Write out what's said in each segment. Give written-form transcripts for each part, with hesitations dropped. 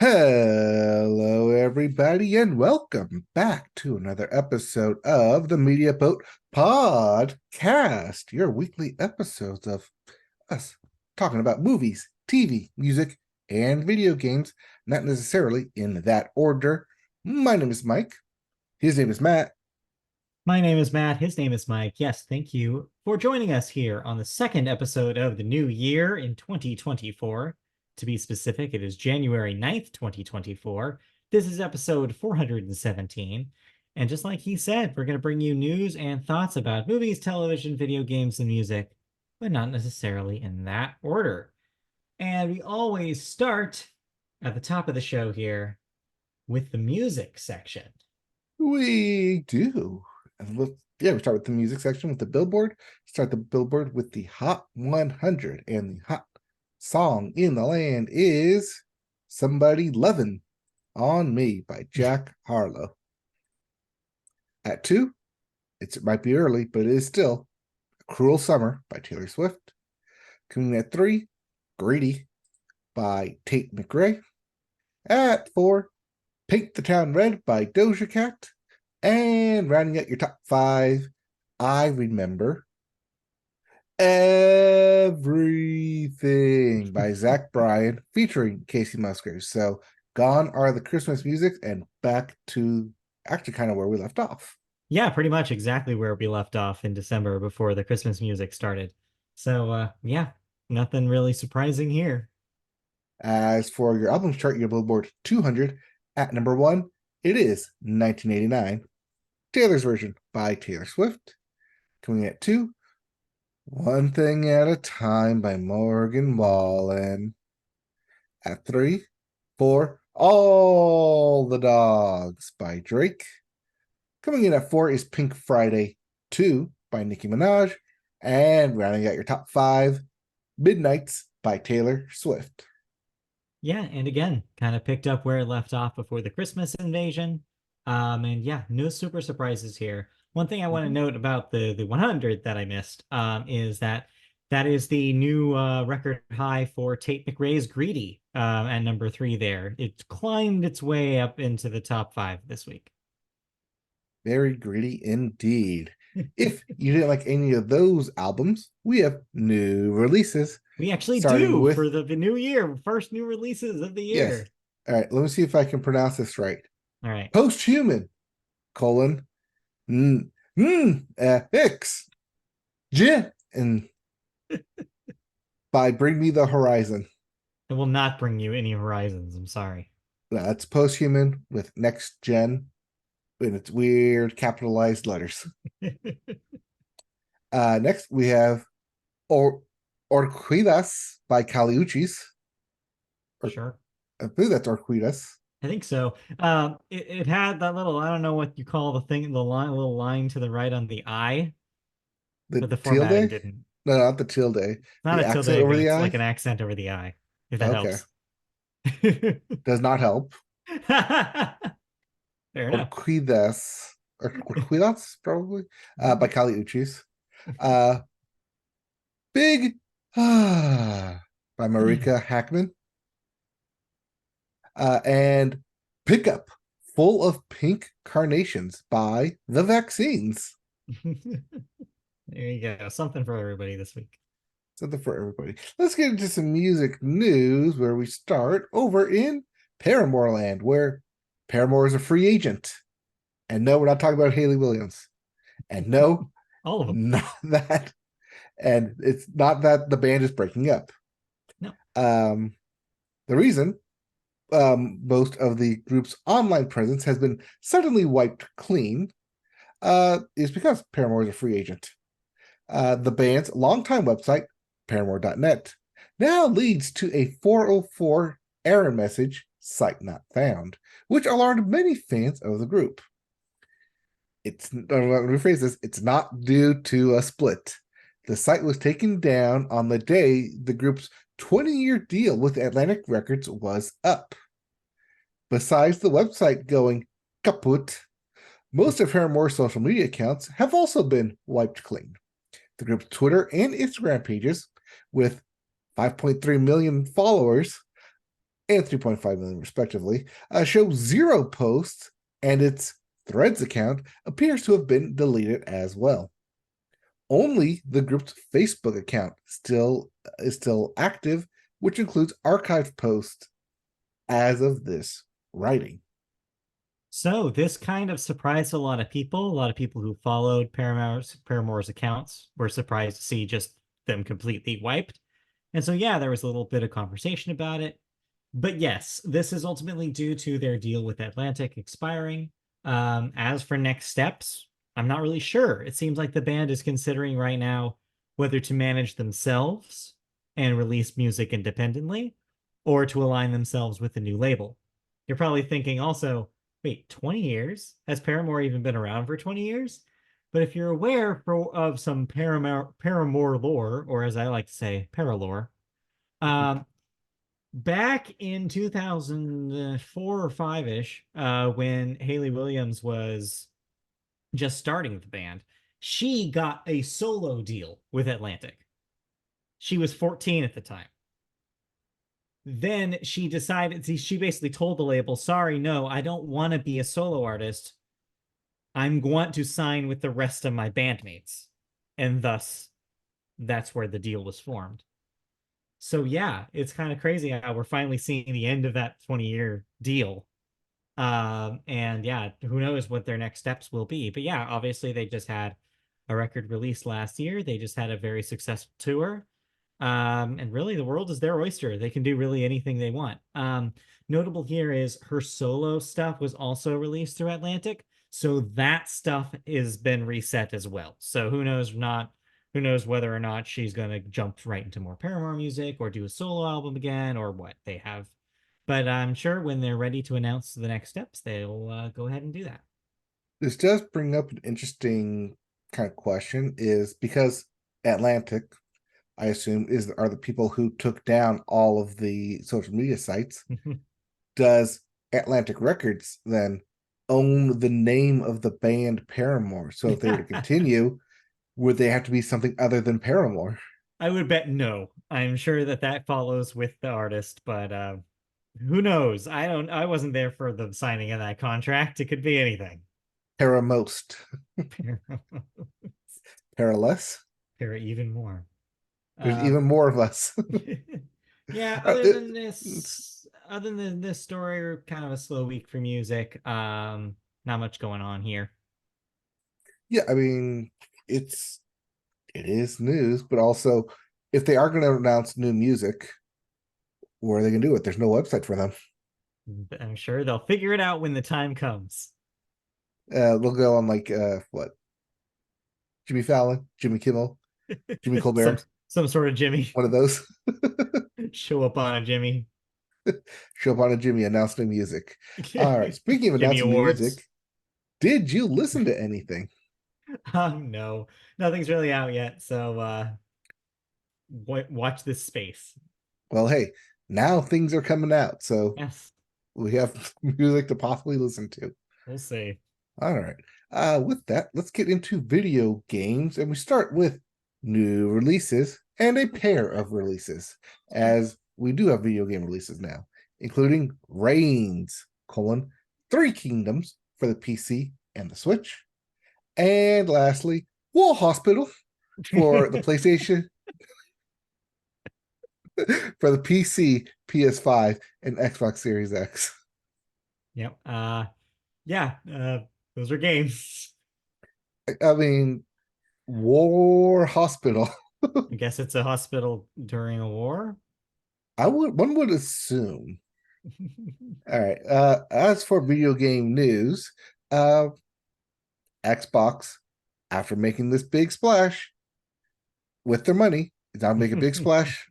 Hello, everybody, and welcome back to another episode of the Media Boat Podcast, your weekly episodes of us talking about movies, TV, music, and video games, not necessarily in that order. My name is Mike. His name is Matt. My name is Matt. His name is Mike. Yes, thank you for joining us here on the second episode of the new year in 2024. To be specific, it is January 9th, 2024. This is episode 417. And just like he said, we're going to bring you news and thoughts about movies, television, video games, and music, but not necessarily in that order. And we always start at the top of the show here with the music section. We do. And we start with the music section with the Billboard. Start the Billboard with the Hot 100, and the hot song in the land is Somebody Lovin' on Me by Jack Harlow. At 2, it might be early, but it is still Cruel Summer by Taylor Swift. Coming at 3, Greedy by Tate McRae. At 4, Paint the Town Red by Doja Cat. And rounding out your top 5, I Remember Everything by Zach Bryan featuring Casey Musgraves. So gone are the Christmas music and back to actually kind of where we left off. Yeah, pretty much exactly where we left off in December before the Christmas music started. So, yeah, nothing really surprising here. As for your album chart, your Billboard 200, at number 1, it is 1989, Taylor's Version by Taylor Swift. Coming at 2, One Thing at a Time by Morgan Wallen. At 3, 4, All the Dogs by Drake. Coming in at 4 is Pink Friday 2 by Nicki Minaj. And rounding out your top 5, Midnights by Taylor Swift. Yeah, and again, kind of picked up where it left off before the Christmas invasion. And yeah, no super surprises here. One thing I want to note about the 100 that I missed is that is the new record high for Tate McRae's Greedy at number 3 there. It's climbed its way up into the top 5 this week. Very greedy indeed. If you didn't like any of those albums, we have new releases. We actually starting do with for the new year, first new releases of the year. Yes. All right, let me see if I can pronounce this right. All right. Posthuman, colon, X, J, and by Bring Me the Horizon. It will not bring you any horizons. I'm sorry. No, that's Posthuman with Next Gen, and it's weird capitalized letters. Next, we have Orquidas by Kali Uchis. Sure. I believe that's Orquidas. I think so. It had that little, I don't know what you call the thing, the line, little line to the right on the I, but the formatting didn't. No, not the tilde. It's not the a tilde, over but the it's I? like an accent over the I, if that Okay. helps. Does not help. Fair enough. Orquidas, probably, by Kali Uchis. Big by Marika Hackman. And Pickup, Full of Pink Carnations by The Vaccines. There you go. Something for everybody this week. Something for everybody. Let's get into some music news where we start over in Paramore land, where Paramore is a free agent. And no, we're not talking about Hayley Williams. And no, all of them. Not that. And it's not that the band is breaking up. No. The reason most of the group's online presence has been suddenly wiped clean is because Paramore is a free agent. The band's longtime website, paramore.net, now leads to a 404 error message, site not found, which alarmed many fans of the group. Let me rephrase this, it's not due to a split. The site was taken down on the day the group's 20-year deal with Atlantic Records was up. Besides the website going kaput, most of Paramore's social media accounts have also been wiped clean. The group's Twitter and Instagram pages, with 5.3 million followers, and 3.5 million, respectively, show zero posts, and its Threads account appears to have been deleted as well. Only the group's Facebook account is still active, which includes archived posts as of this writing. So this kind of surprised a lot of people. A lot of people who followed Paramore's accounts were surprised to see just them completely wiped. And so, yeah, there was a little bit of conversation about it. But yes, this is ultimately due to their deal with Atlantic expiring. As for next steps, I'm not really sure. It seems like the band is considering right now whether to manage themselves and release music independently or to align themselves with a new label. You're probably thinking also, wait, 20 years? Has Paramore even been around for 20 years? But if you're aware of some Paramore lore, or as I like to say, Paralore, um, back in 2004 or 5-ish, when Hayley Williams was just starting the band, she got a solo deal with Atlantic. She was 14 at the time. Then she decided, she basically told the label, sorry, no, I don't want to be a solo artist. I'm going to sign with the rest of my bandmates. And thus, that's where the deal was formed. So yeah, it's kind of crazy how we're finally seeing the end of that 20-year deal. And yeah, who knows what their next steps will be. But yeah, obviously they just had a record release last year. They just had a very successful tour. And really the world is their oyster. They can do really anything they want. Notable here is her solo stuff was also released through Atlantic. So that stuff has been reset as well. So who knows whether or not she's going to jump right into more Paramore music or do a solo album again or what they have. But I'm sure when they're ready to announce the next steps, they'll go ahead and do that. This does bring up an interesting kind of question, is because Atlantic, I assume, are the people who took down all of the social media sites. Does Atlantic Records then own the name of the band Paramore? So if they were to continue, would they have to be something other than Paramore? I would bet no. I'm sure that that follows with the artist, but who knows? I wasn't there for the signing of that contract. It could be anything. Paramost. Paraless. Para even more. There's Um, even more of us. yeah, Uh, other than this story, kind of a slow week for music. Not much going on here. yeah, I mean, it is news, but also if they are going to announce new music, where are they going to do it? There's no website for them. I'm sure they'll figure it out when the time comes. They'll go on like what? Jimmy Fallon, Jimmy Kimmel, Jimmy some Colbert, some sort of Jimmy. one of those. Show up on a Jimmy. Show up on a Jimmy, announce new music. All right. Speaking of Jimmy announcing new music, Awards. did you listen to anything? No, nothing's really out yet. So watch this space. Well, hey, now things are coming out, so Yes, we have music to possibly listen to. we'll see. All right. With that, let's get into video games, and we start with new releases and a pair of releases, as we do have video game releases now, including Reigns, Three Kingdoms for the PC and the Switch, and lastly, Wall Hospital for the PlayStation, for the PC, PS5, and Xbox Series X. Yep. Yeah. Those are games. I mean, War Hospital. I guess it's a hospital during a war. One would assume. All right. As for video game news, uh, Xbox, after making this big splash with their money, is now make a big splash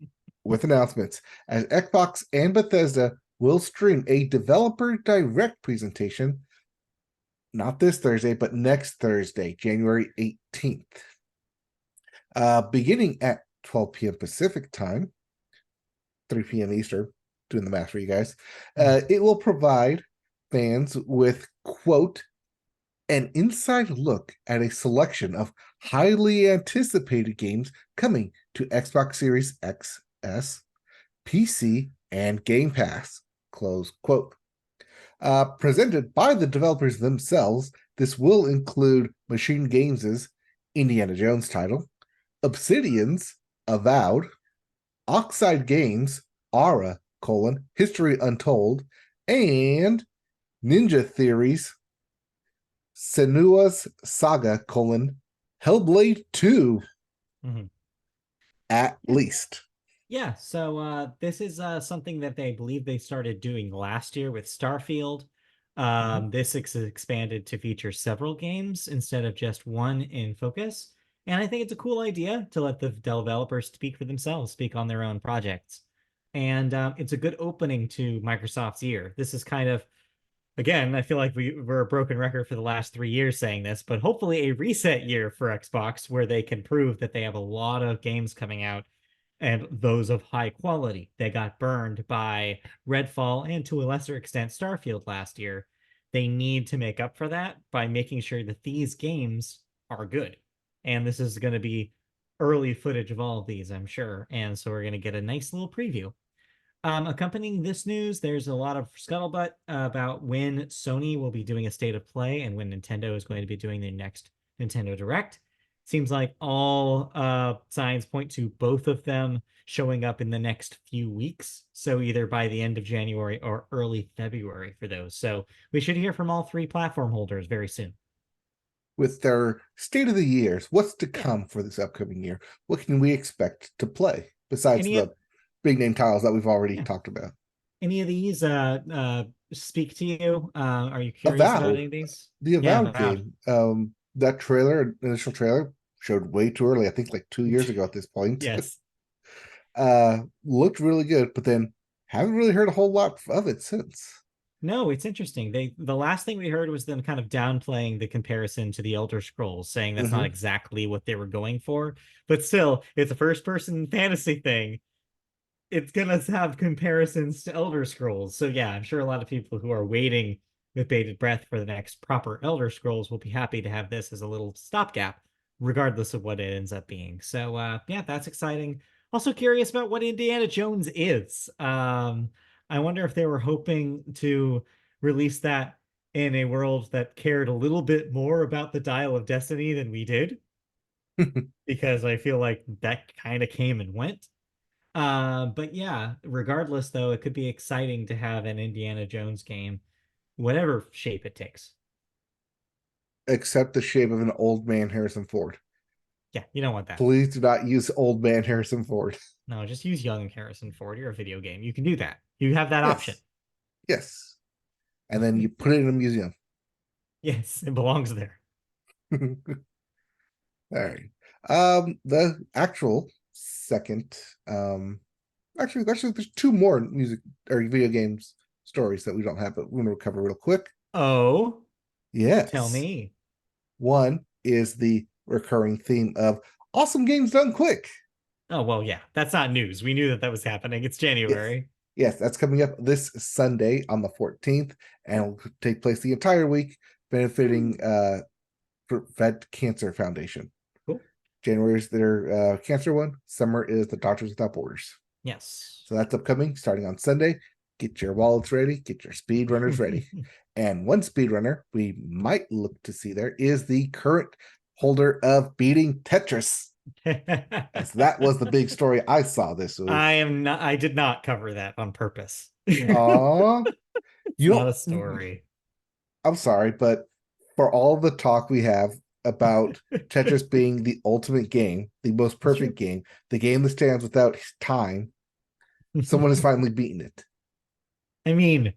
with announcements. As Xbox and Bethesda will stream a developer direct presentation, not this Thursday, but next Thursday, January 18th. Beginning at 12 p.m. Pacific time, 3 p.m. Eastern, doing the math for you guys. It will provide fans with, quote, an inside look at a selection of highly anticipated games coming to Xbox Series XS, PC, and Game Pass. Close quote. Presented by the developers themselves, this will include Machine Games' Indiana Jones title, Obsidian's Avowed, Oxide Games, Aura, History Untold, and Ninja Theory's Senua's Saga, Hellblade 2, Mhm. at least. Yeah, so this is something that they believe they started doing last year with Starfield. This expanded to feature several games instead of just one in focus. And I think it's a cool idea to let the developers speak for themselves, speak on their own projects. And it's a good opening to Microsoft's ear. This is kind of, again, I feel like we're a broken record for the last 3 years saying this, but hopefully a reset year for Xbox where they can prove that they have a lot of games coming out and those of high quality. They got burned by Redfall and to a lesser extent Starfield last year. They need to make up for that by making sure that these games are good. And this is going to be early footage of all of these, I'm sure. And so we're going to get a nice little preview. Accompanying this news, there's a lot of scuttlebutt about when Sony will be doing a state of play and when Nintendo is going to be doing their next Nintendo Direct. Seems like all signs point to both of them showing up in the next few weeks. So either by the end of January or early February for those. So we should hear from all three platform holders very soon. With their state of the years, what's to Yeah. come for this upcoming year? What can we expect to play besides Any of the big name titles that we've already yeah. talked about? Any of these speak to you? Are you curious about any Avowed, of these? the Yeah, Avowed Avowed. game. That trailer, initial trailer, showed way too early. I think like 2 years ago at this point. Yes. Looked really good, but then haven't really heard a whole lot of it since. No, it's interesting. The last thing we heard was them kind of downplaying the comparison to the Elder Scrolls, saying that's not Mm-hmm. exactly what they were going for. But still, it's a first person fantasy thing. It's gonna have comparisons to Elder Scrolls. So yeah, I'm sure a lot of people who are waiting with bated breath for the next proper Elder Scrolls will be happy to have this as a little stopgap, regardless of what it ends up being. So yeah, that's exciting. Also curious about what Indiana Jones is. I wonder if they were hoping to release that in a world that cared a little bit more about the Dial of Destiny than we did, because I feel like that kind of came and went. But yeah, regardless though, it could be exciting to have an Indiana Jones game, whatever shape it takes. Except the shape of an old man Harrison Ford. Yeah, you don't want that. Please do not use old man Harrison Ford. No, just use young Harrison Ford. You're a video game. You can do that. You have that option. Yes, yes. And then you put it in a museum. Yes, it belongs there. All right. The actual second, actually, there's two more music or video games stories that we don't have, but we're gonna cover real quick. Oh, tell Yes. me. One is the recurring theme of awesome games done quick. Oh, well, yeah, that's not news. We knew that that was happening. It's Yes. January. Yes, that's coming up this Sunday on the 14th and will take place the entire week, benefiting Vet Cancer Foundation. Cool. January is their cancer one. Summer is the Doctors Without Borders. Yes. So that's upcoming starting on Sunday. Get your wallets ready, get your speed runners ready. And one speedrunner we might look to see there is the current holder of beating Tetris. As that was the big story I saw this week. I did not cover that on purpose. Aw, It's you not a don't. story. I'm sorry, but for all the talk we have about Tetris being the ultimate game, the most It's true. perfect game, the game that stands without time, someone has finally beaten it. I mean,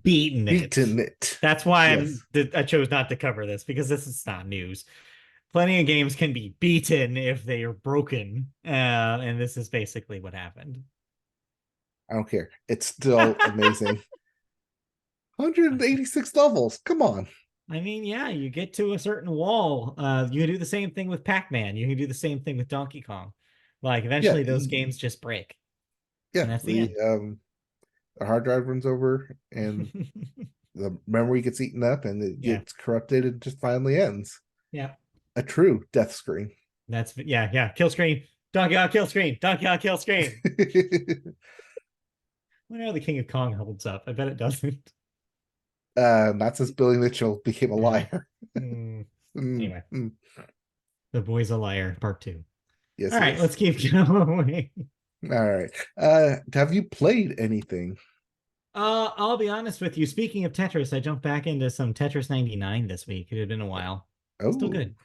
beaten it. Beaten it. That's why Yes. I chose not to cover this because this is not news. Plenty of games can be beaten if they are broken, and this is basically what happened. I don't care. It's still amazing. 186 levels. Come on. I mean, yeah, you get to a certain wall. You can do the same thing with Pac-Man. You can do the same thing with Donkey Kong. Like Yeah, eventually those games just break, yeah. and that's the end. The hard drive runs over and the memory gets eaten up and it Yeah, gets corrupted and just finally ends. yeah. A true death screen. That's yeah. Kill screen. Donkey Kong kill screen. Donkey Kong kill screen. wonder how the King of Kong holds up. I bet it doesn't. Not since Billy Mitchell became a Yeah. liar. Mm. Mm, Anyway, mm. The Boy's a Liar, part two. Yes, All he right, is. let's keep going. All right. Have you played anything? I'll be honest with you. Speaking of Tetris, I jumped back into some Tetris 99 this week. It had been a while. Still Oh, good.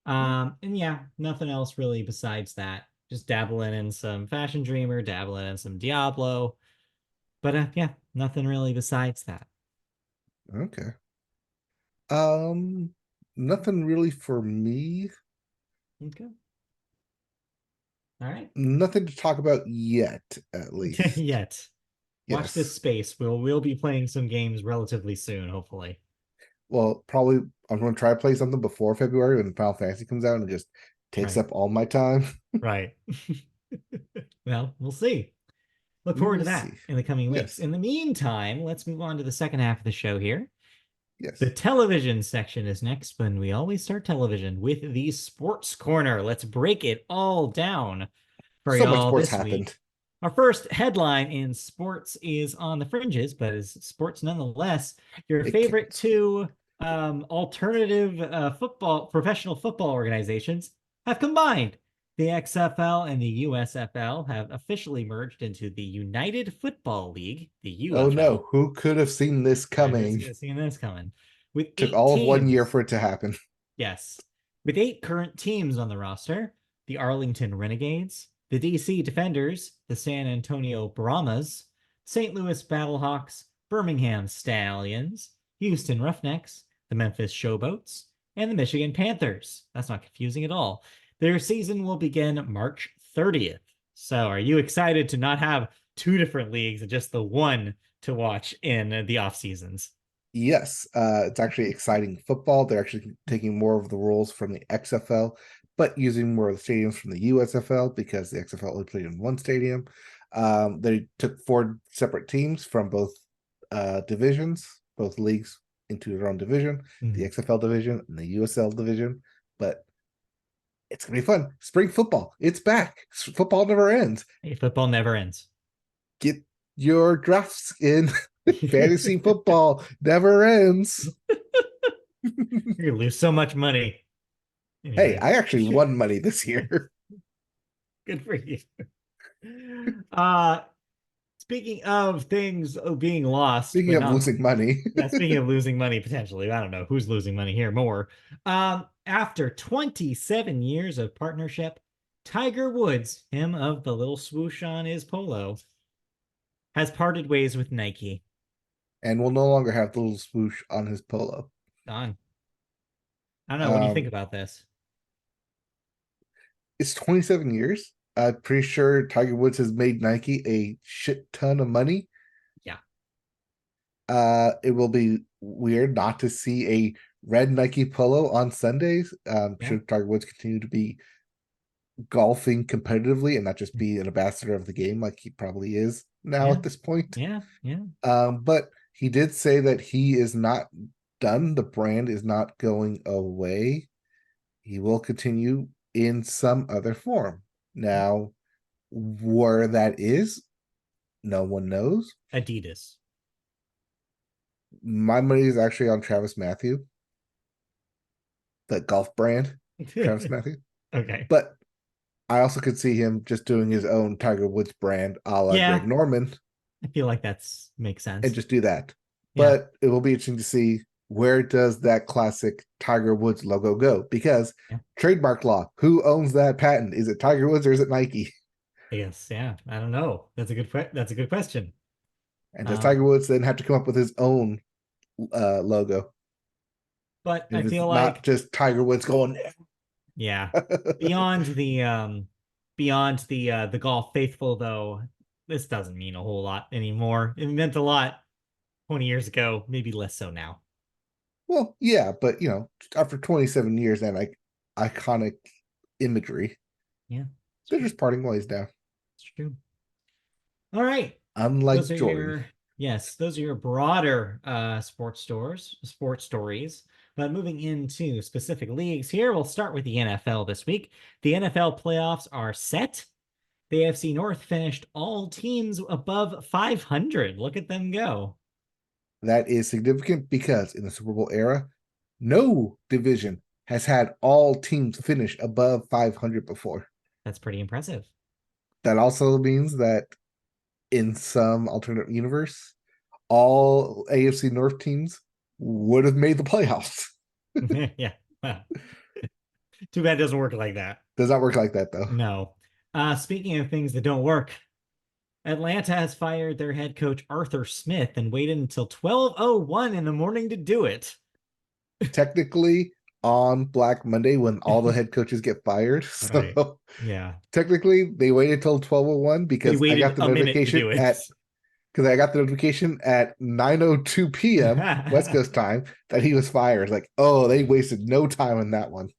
And yeah, nothing else really besides that. Just dabbling in some Fashion Dreamer, dabbling in some Diablo. But yeah, nothing really besides that. okay. Um, Nothing really for me. Okay. All right. Nothing to talk about yet, at least. Yet. Watch this Yes. space. We'll be playing some games relatively soon, hopefully. Well, probably I'm going to try to play something before February when Final Fantasy comes out and it just takes Right. up all my time. Right. Well, we'll see. Look We forward will to that see. in the coming weeks. Yes. In the meantime, let's move on to the second half of the show here. The Yes. television section is next when we always start television with the sports corner. Let's break it all down for So much y'all sports this week. happened. Our first headline in sports is on the fringes, but is sports nonetheless. Your It favorite counts. two alternative professional football organizations have combined. The XFL and the USFL have officially merged into the United Football League, the Oh UFL. no, who could have seen this Who's coming? seeing this coming? With Took eight all of 1 year teams. for it to happen. Yes. With eight current teams on the roster, the Arlington Renegades, the DC Defenders, the San Antonio Brahmas, St. Louis Battlehawks, Birmingham Stallions, Houston Roughnecks, the Memphis Showboats, and the Michigan Panthers. That's not confusing at all. Their season will begin March 30th. So, are you excited to not have two different leagues and just the one to watch in the off seasons? Yes, it's actually exciting football. They're actually taking more of the rules from the XFL, but using more of the stadiums from the USFL because the XFL only played in one stadium. They took four separate teams from both divisions, both leagues into their own division, the Mm. XFL division and the USL division. But it's gonna be fun. Spring football, it's back. Football never ends. Hey, football never ends. Get your drafts in. Fantasy football never ends. You're gonna lose so much money. Hey, Anyway, I actually won money this year. good for you. Uh Speaking of things being lost, Speaking but of not losing money, speaking of losing money potentially, I don't know who's losing money here more. After 27 years of partnership, Tiger Woods, him of the little swoosh on his polo, has parted ways with Nike. and will no longer have the little swoosh on his polo. Gone. I don't know. What do you think Um, about this? it's 27 years. I'm pretty sure Tiger Woods has made Nike a shit ton of money. Yeah. It will be weird not to see a red Nike polo on Sundays. Yeah. Should Tiger Woods continue to be golfing competitively and not just be an ambassador of the game like he probably is now Yeah. at this point. Yeah. Yeah. But he did say that he is not done. The brand is not going away. He will continue in some other form. Now, where that is, no one knows. Adidas. My money is actually on Travis Matthew, the golf brand, Travis Matthew. Okay. But I also could see him just doing his own Tiger Woods brand a la Yeah. Greg Norman I feel like that's makes and sense. just do that. Yeah. But it will be interesting to see where does that classic Tiger Woods logo go? Because Yeah. trademark law, who owns that patent? Is it Tiger Woods or is it Nike? I guess. Yeah. I don't know. That's a good question. And does Um, Tiger Woods then have to come up with his own logo? but I And it's feel not like, just Tiger Woods going. yeah, beyond the golf faithful though, this doesn't mean a whole lot anymore. It meant a lot 20 years ago, maybe less so now. Well, yeah, but after 27 years and like iconic imagery, Yeah, it's they're true. just parting ways now. It's true. All right. Those Unlike are Jordan. your yes, those are your broader sports stories. But moving into specific leagues here, we'll start with the NFL this week. The NFL playoffs are set. The AFC North finished all teams above 500. Look at them go. That is significant because in the Super Bowl era, no division has had all teams finish above 500 before. That's pretty impressive. That also means that in some alternate universe, all AFC North teams would have made the playoffs. Yeah. Well, too bad it doesn't work like that. Does not work like that though. No. Speaking of things that don't work, Atlanta has fired their head coach Arthur Smith and waited until 12:01 in the morning to do it. Technically, on Black Monday when all the head coaches get fired. Right. So Yeah. technically they waited till 12:01 They because I got waited the a minute to do notification it. at because I got the notification at 9:02 p.m. West Coast time that he was fired. Like, oh, they wasted no time on that one.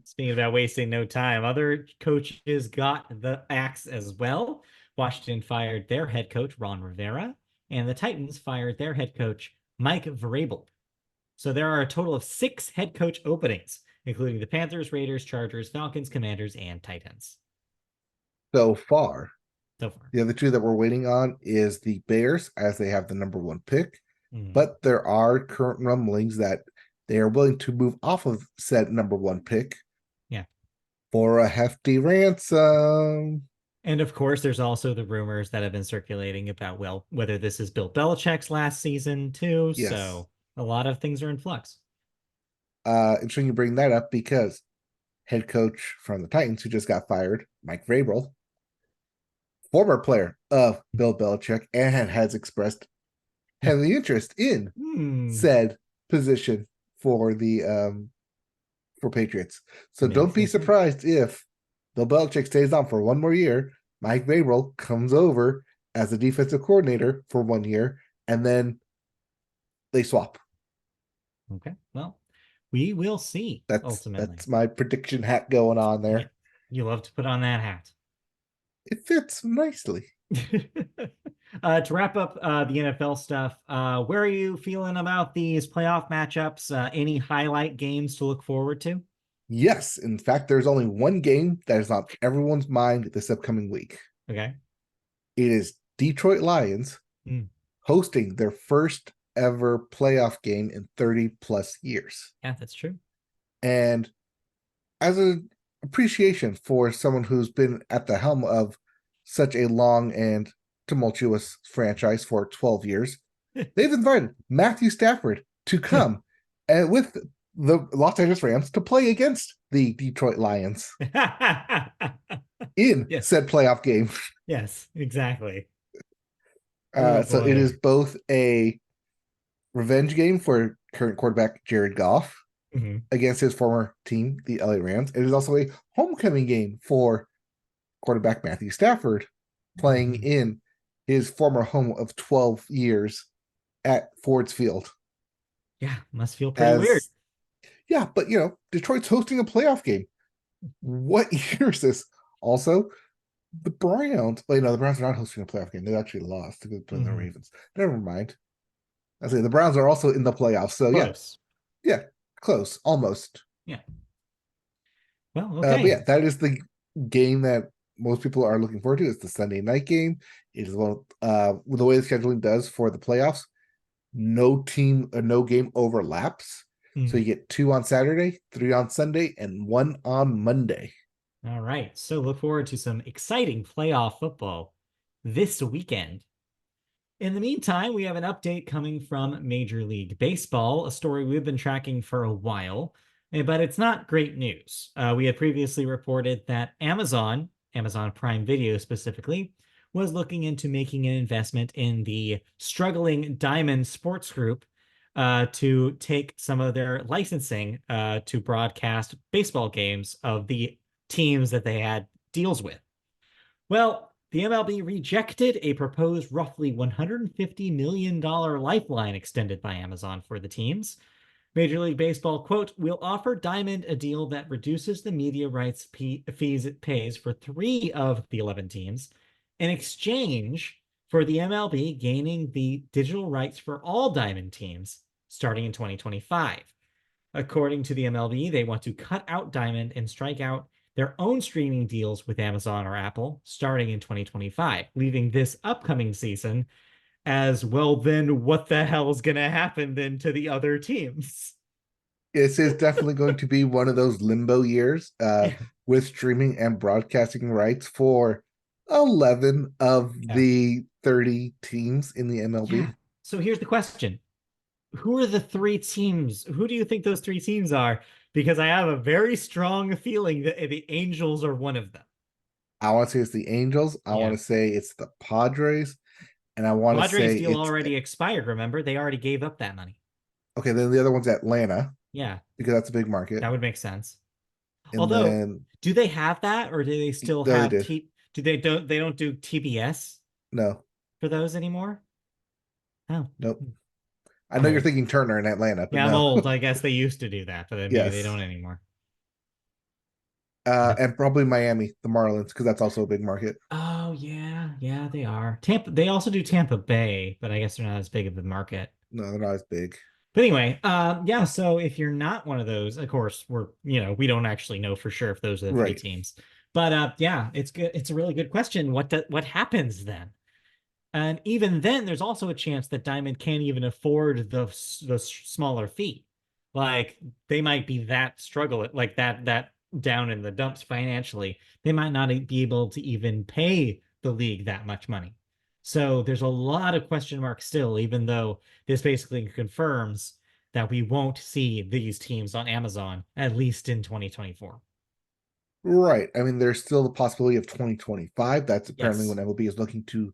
Speaking about wasting no time, other coaches got the axe as well. Washington fired their head coach, Ron Rivera, and the Titans fired their head coach, Mike Vrabel. So there are a total of 6 head coach openings, including the Panthers, Raiders, Chargers, Falcons, Commanders, and Titans. So far, So far. the other two that we're waiting on is the Bears, as they have the number one pick. Mm. But there are current rumblings that they are willing to move off of said number one pick. Yeah. For a hefty ransom. And of course, there's also the rumors that have been circulating about, well, whether this is Bill Belichick's last season too. Yes. So a lot of things are in flux. Interesting you bring that up because head coach from the Titans, who just got fired, Mike Vrabel, former player of Bill Belichick, and has expressed heavy interest in said position for the for Patriots. So don't be surprised if Bill Belichick stays on for one more year. Mike Vrabel comes over as a defensive coordinator for 1 year, and then they swap. Okay, well, we will see. That's my prediction hat going on there. Yeah, you love to put on that hat. It fits nicely. To wrap up the NFL stuff, where are you feeling about these playoff matchups? Any highlight games to look forward to? Yes. In fact, there's only one game that is on everyone's mind this upcoming week. Okay. It is Detroit Lions hosting their first ever playoff game in 30 plus years. Yeah, that's true. And as an appreciation for someone who's been at the helm of such a long and tumultuous franchise for 12 years, they've invited Matthew Stafford to come and with the Los Angeles Rams to play against the Detroit Lions in said playoff game. Yes, exactly. So it is both a revenge game for current quarterback Jared Goff against his former team, the LA Rams. It is also a homecoming game for quarterback Matthew Stafford, playing in his former home of 12 years at Ford's Field. Yeah, must feel pretty weird. Yeah, but Detroit's hosting a playoff game. What year is this? Also, the Browns. Wait, no, the Browns are not hosting a playoff game. They actually lost to the Ravens. Never mind. I say the Browns are also in the playoffs. So close. Yeah, close, almost. Yeah. Well, okay. But yeah, that is the game that most people are looking forward to. It's the Sunday night game. It is one with the way the scheduling does for the playoffs. No game overlaps. So you get 2 on Saturday, 3 on Sunday, and 1 on Monday. All right. So look forward to some exciting playoff football this weekend. In the meantime, we have an update coming from Major League Baseball, a story we've been tracking for a while, but it's not great news. We had previously reported that Amazon Prime Video specifically, was looking into making an investment in the struggling Diamond Sports Group to take some of their licensing to broadcast baseball games of the teams that they had deals with. Well, the MLB rejected a proposed roughly $150 million lifeline extended by Amazon for the teams. Major League Baseball, quote, will offer Diamond a deal that reduces the media rights fees it pays for 3 of the 11 teams in exchange for the MLB gaining the digital rights for all Diamond teams starting in 2025. According to the MLB, they want to cut out Diamond and strike out their own streaming deals with Amazon or Apple starting in 2025, leaving this upcoming season as well. Then what the hell is going to happen then to the other teams? This is definitely going to be one of those limbo years with streaming and broadcasting rights for 11 of Yeah. the 30 teams in the Yeah. MLB. So here's the question. Who are the three teams? Who do you think those three teams are? Because I have a very strong feeling that the Angels are one of them. I want to say it's the Angels. I Yeah. want to say it's the Padres. And I want to Padres say deal it's already expired, remember? They already gave up that money. okay. Then the other one's Atlanta Yeah, because that's a big market. that would make sense. And Although, then do they have that or do they still no, they have did. T do they don't do TBS No, for those anymore? Oh. nope. I I'm know you're old. thinking Turner in Atlanta, but Yeah, I'm no. old. I guess they used to do that, but then maybe they Yes. don't anymore. And probably Miami, the Marlins, because that's also a big market. Oh yeah, yeah, they are. Tampa, they also do Tampa Bay, but I guess they're not as big of a market. No, they're not as big. But anyway, yeah, so if you're not one of those, of course, we don't actually know for sure if those are the three Right. teams. But yeah, it's good. It's a really good question. What happens then? And even then, there's also a chance that Diamond can't even afford the smaller fee. Like they might be that struggle, like that down in the dumps financially. They might not be able to even pay the league that much money. So there's a lot of question marks still, even though this basically confirms that we won't see these teams on Amazon at least in 2024. Right. I mean, there's still the possibility of 2025. That's apparently Yes. when MLB is looking to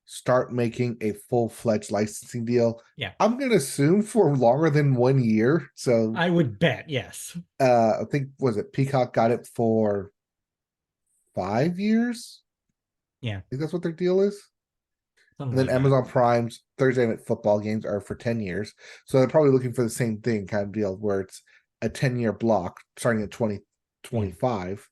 start making a full-fledged licensing deal. Yeah. I'm gonna assume for longer than 1 year. So I would bet, yes. I think was it Peacock got it for 5 years? Yeah. I think that's what their deal is. Something And then like that. Amazon Prime's Thursday night football games are for 10 years. So they're probably looking for the same thing kind of deal where it's a 10-year block starting at Yeah. 2025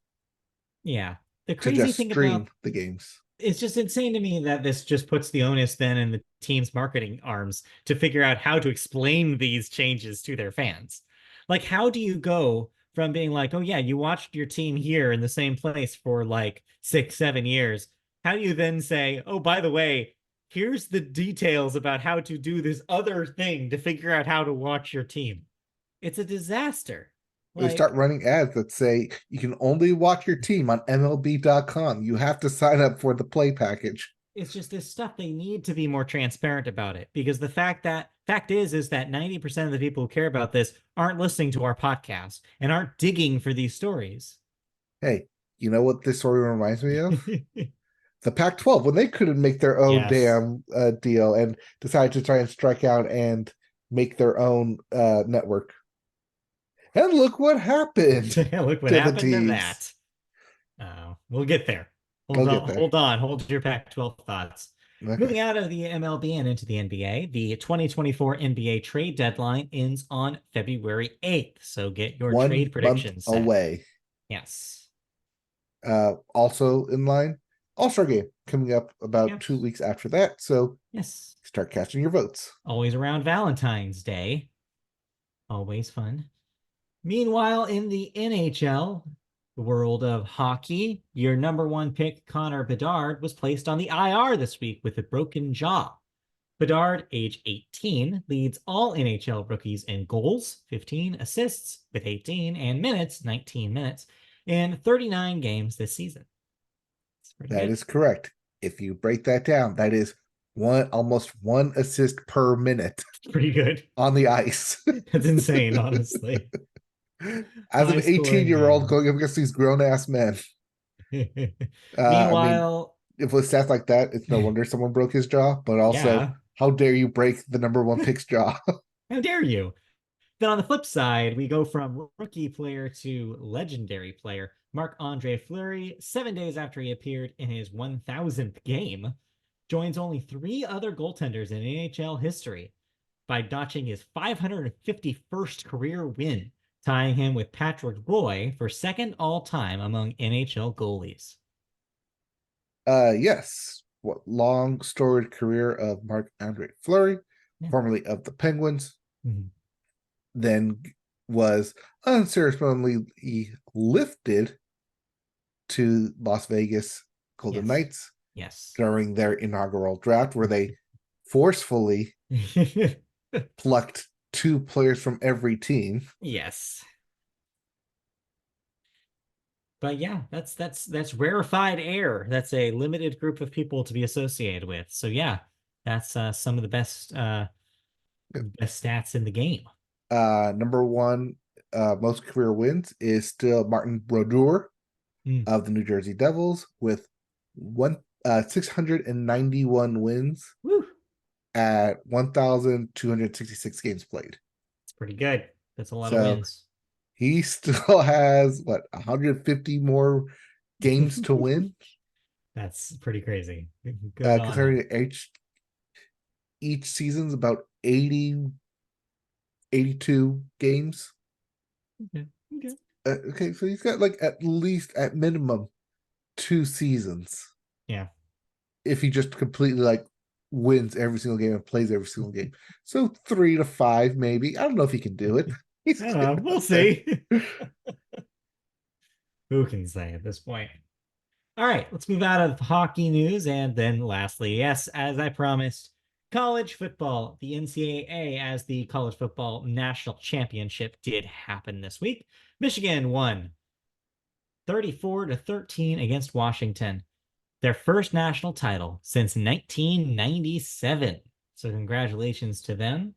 Yeah. The to crazy just thing stream about the games. it's just insane to me that this just puts the onus then in the team's marketing arms to figure out how to explain these changes to their fans. Like, how do you go from being like, oh, yeah, you watched your team here in the same place for like 6, 7 years? How do you then say, oh, by the way, here's the details about how to do this other thing to figure out how to watch your team? It's a disaster. They start Like, running ads that say you can only watch your team on MLB.com. You have to sign up for the play package. it's just this stuff they need to be more transparent about it because the fact is that 90% of the people who care about this aren't listening to our podcast and aren't digging for these stories. Hey, you know what this story reminds me of? The Pac-12 when they couldn't make their own Yes. damn deal and decided to try and strike out and make their own network. And look what happened Look what to the happened to teams. that. Oh, we'll get there. I'll Hold get on, there. hold on, hold your Pac-12 thoughts. Okay. Moving out of the MLB and into the NBA, the 2024 NBA trade deadline ends on February 8th. So get your trade 1 month predictions set. away. Yes. Also in line, All-Star game coming up about Yep. 2 weeks after that. So Yes. start casting your votes. Always around Valentine's Day. Always fun. Meanwhile, in the NHL, the world of hockey, your number one pick, Connor Bedard, was placed on the IR this week with a broken jaw. Bedard, age 18, leads all NHL rookies in goals, 15 assists with 18, and minutes, 19 minutes, in 39 games this season. It's pretty That good. is correct. If you break that down, that is almost one assist per minute It's pretty good. on the ice. That's insane, honestly. As an High scoring 18-year-old game. going up against these grown-ass men. I mean, Meanwhile, if with stats like that, it's no wonder someone broke his jaw, but also, yeah, how dare you break the number one pick's jaw? how dare you? Then on the flip side, we go from rookie player to legendary player. Marc-Andre Fleury, 7 days after he appeared in his 1000th game, joins only three other goaltenders in NHL history by notching his 551st career win, tying him with Patrick Roy for second all time among NHL goalies. Yes. What long storied career of Marc-Andre Fleury, Yeah. formerly of the Penguins, Mhm. then was unceremoniously lifted to Las Vegas Golden Yes. Knights Yes. during their inaugural draft, where they forcefully plucked two players from every team. Yes. But yeah, that's rarefied air. That's a limited group of people to be associated with. So yeah, that's some of the best stats in the game. Number one, most career wins is still Martin Brodeur Mm. of the New Jersey Devils with 691 wins Woo. at 1,266 games played. It's pretty good. That's a lot of So wins. he still has 150 more games to win. That's pretty crazy. Good on him. Considering each season's about 82 games. Okay. Okay. Okay, so he's got like at least at minimum 2 seasons Yeah. if he just completely like wins every single game and plays every single game. So 3 to 5, maybe. I don't know if he can do it. He's I don't know. We'll see. Who can say at this point? All right, let's move out of hockey news. And then lastly, yes, as I promised, college football. The NCAA as the college football national championship did happen this week. Michigan won 34-13 against Washington, their first national title since 1997. So congratulations to them.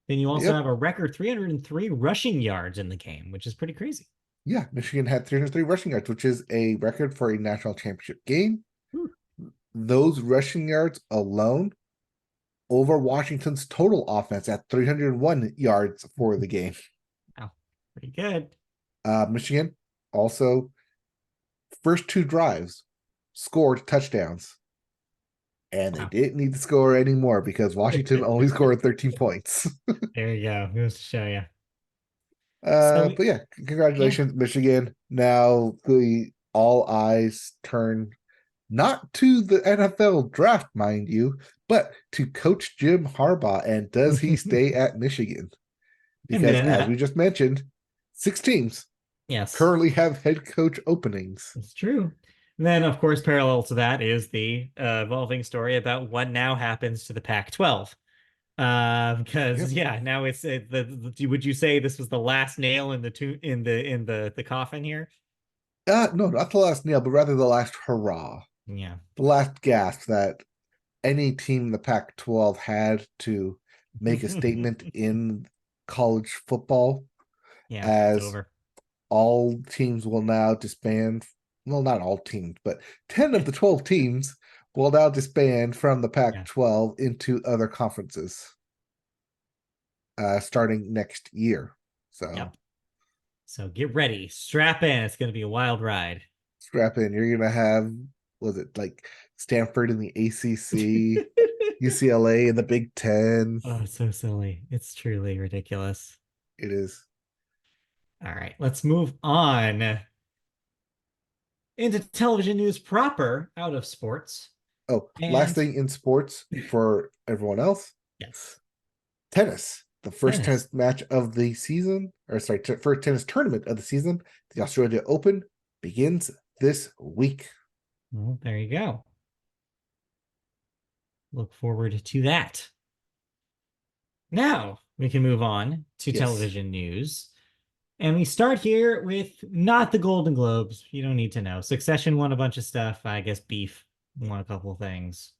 Then you also Yep. have a record 303 rushing yards in the game, which is pretty crazy. Yeah, Michigan had 303 rushing yards, which is a record for a national championship game. Whew. Those rushing yards alone over Washington's total offense at 301 yards for the game. Wow, pretty good. Michigan also first 2 drives scored touchdowns, and they Wow. didn't need to score anymore because Washington only scored 13 points. There you go. Goes to show you. So But yeah, yeah. congratulations, Michigan. Now the all eyes turn not to the NFL draft, mind you, but to Coach Jim Harbaugh. And does he stay at Michigan? Because And as we just mentioned, 6 teams yes, currently have head coach openings. it's true. And then, of course, parallel to that is the evolving story about what now happens to the Pac-12. Because Yep. yeah, now it's would you say this was the last nail in the coffin here? No, not the last nail, but rather the last hurrah, Yeah. the last gasp that any team in the Pac 12 had to make a statement in college football, Yeah, it's as over. all teams will now disband. Well, not all teams, but 10 of the 12 teams will now disband from the Pac Yeah. 12 into other conferences starting next year. So Yep. So get ready, strap in. It's going to be a wild ride. strap in. You're going to have, was it like Stanford in the ACC, UCLA in the Big Ten? Oh, it's so silly. It's truly ridiculous. It is. All right, let's move on into television news proper, out of sports. Oh, last And thing in sports for everyone else, yes, tennis. The first tennis. tennis match of the season, or sorry, first tennis tournament of the season, the Australia Open, begins this week. Well, there you go. Look forward to that. Now we can move on to Yes. television news. And we start here with not the Golden Globes. You don't need to know. Succession won a bunch of stuff. I guess Beef won a couple of things.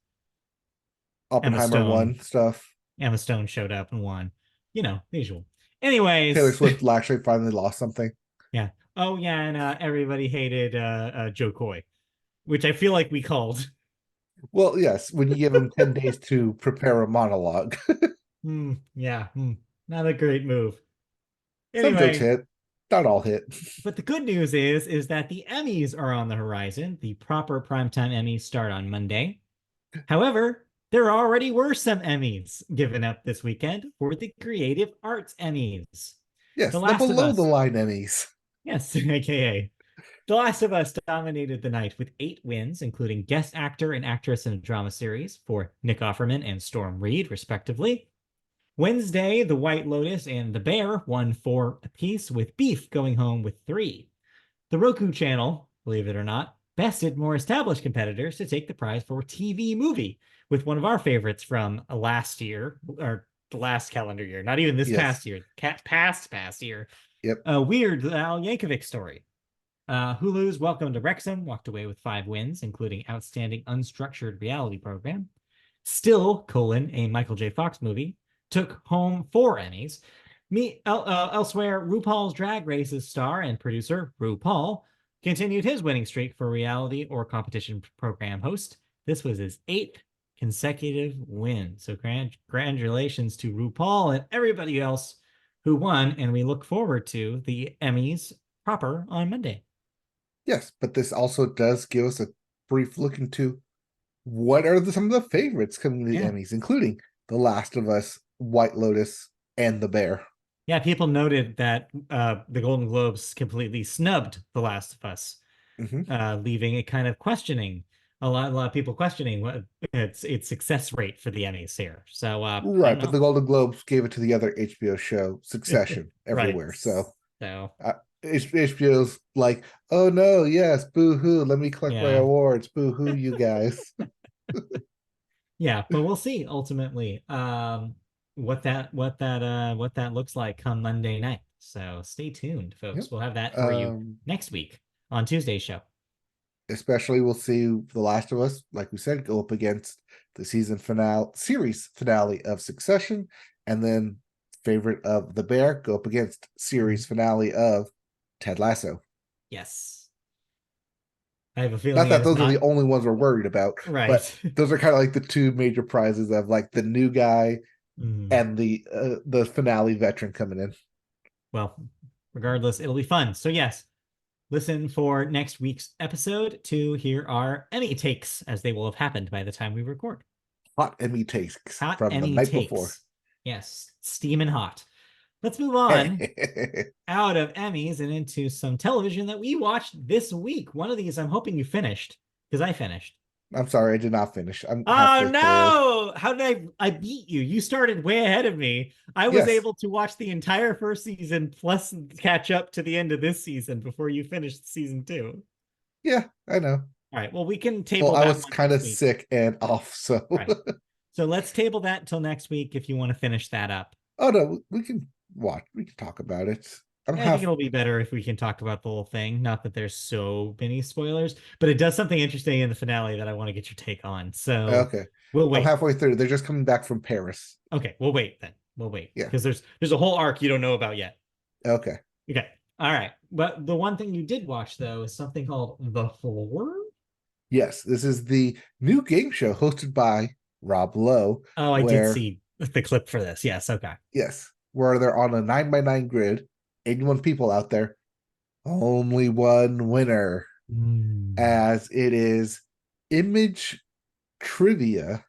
Emma Oppenheimer Stone. won stuff. Emma Stone showed up and won. You know, the usual. Taylor Anyways, Swift actually finally lost something. yeah. Oh yeah, and everybody hated Joe Coy, which I feel like we called. Well, yes, when you give him 10 days to prepare a monologue. Yeah, not a great move. Some jokes Anyway, hit, not all hit. but the good news is that the Emmys are on the horizon. The proper primetime Emmys start on Monday. However, there already were some Emmys given up this weekend for the Creative Arts Emmys. Yes, The the Last of below the Us, line Emmys. yes, aka The Last of Us dominated the night with 8 wins, including Guest Actor and Actress in a Drama Series for Nick Offerman and Storm Reed, respectively. Wednesday, The White Lotus and The Bear won 4 apiece, with Beef going home with 3. The Roku channel, believe it or not, bested more established competitors to take the prize for TV movie with one of our favorites from last year, or the last calendar year, not even this Yes. past year, past year. Yep. A Weird Al Yankovic story. Hulu's Welcome to Wrexham walked away with 5 wins, including Outstanding Unstructured Reality Program. Still, a Michael J. Fox movie, took home 4 Emmys. Elsewhere, RuPaul's Drag Race's star and producer, RuPaul, continued his winning streak for reality or competition program host. This was his 8th consecutive win. So congratulations to RuPaul and everybody else who won, and we look forward to the Emmys proper on Monday. Yes, but this also does give us a brief look into what are some of the favorites coming to the Yeah. Emmys, including The Last of Us, White Lotus, and The Bear. Yeah, people noted that the Golden Globes completely snubbed The Last of Us, Mm-hmm. leaving it kind of questioning a lot of people questioning what its success rate for the Emmys here. So I Right, don't but know. the Golden Globes gave it to the other HBO show, Succession, Right. everywhere. So So HBO's like, oh no, yes, boo hoo, let me collect my yeah. awards, boo hoo, you guys. Yeah, but we'll see ultimately what that looks like come Monday night. So stay tuned, Yep. folks. We'll have that for you Um, next week on Tuesday's show. Especially we'll see The Last of Us, like we said, go up against the series finale of Succession, and then favorite of The Bear go up against series finale of Ted Lasso. Yes. I have a Not feeling it that is those are the not only ones we're worried about, but right. those are kind of like the two major prizes of like the new guy Mm. and the finale veteran coming in. Well, regardless, it'll be fun. So yes, listen for next week's episode to hear our Emmy takes, as they will have happened by the time we record. Hot Emmy takes Hot from the Emmy night before. takes. Yes, steaming hot. Let's move on out of Emmys and into some television that we watched this week. One of these I'm hoping you finished, because I finished. I'm sorry, I did not finish. I'm Oh halfway through. no! How did I beat you? You started way ahead of me. I was Yes. able to watch the entire first season plus catch up to the end of this season before you finished season 2. Yeah, I know. All right. Well, we can Well, table I that was one kind next of week. sick and off, so All right. So let's table that until next week if you want to finish that up. oh no, we can watch. We can talk about it. I don't I think have. it'll be better if we can talk about the whole thing. Not that there's so many spoilers, but it does something interesting in the finale that I want to get your take on. So Okay, we'll I'm wait. halfway through. They're just coming back from Paris. Okay, we'll wait then. We'll wait Yeah. because there's a whole arc you don't know about yet. Okay. Okay. All right. But the one thing you did watch though is something called The Floor. Yes, this is the new game show hosted by Rob Lowe, Oh, I did where see the clip for this. Yes. Okay. yes, where they're on a 9x9 grid, 81 people out there, only one winner, Mm. as it is image trivia.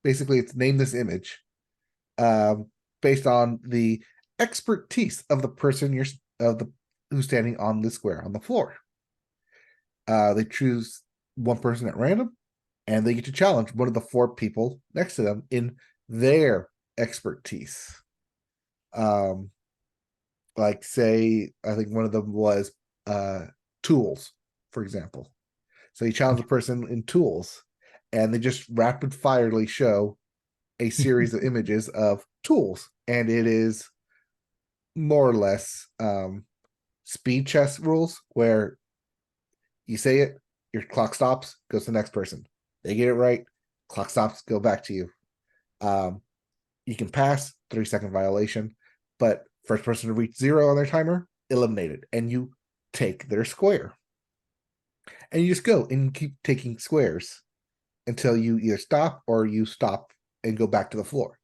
Basically, it's name this image, um, based on the expertise of the person of the who's standing on the square on the floor. They choose one person at random, and they get to challenge one of the 4 people next to them in their expertise. Um, like say, I think one of them was tools, for example. So you challenge the person in tools, and they just rapid firely show a series of images of tools, and it is more or less speed chess rules where you say it, your clock stops, goes to the next person. They get it right, clock stops, go back to you. Um, you can pass 3-second violation, but first person to reach 0 on their timer, eliminated, and you take their square. And you just go and keep taking squares until you either stop or you stop and go back to the floor.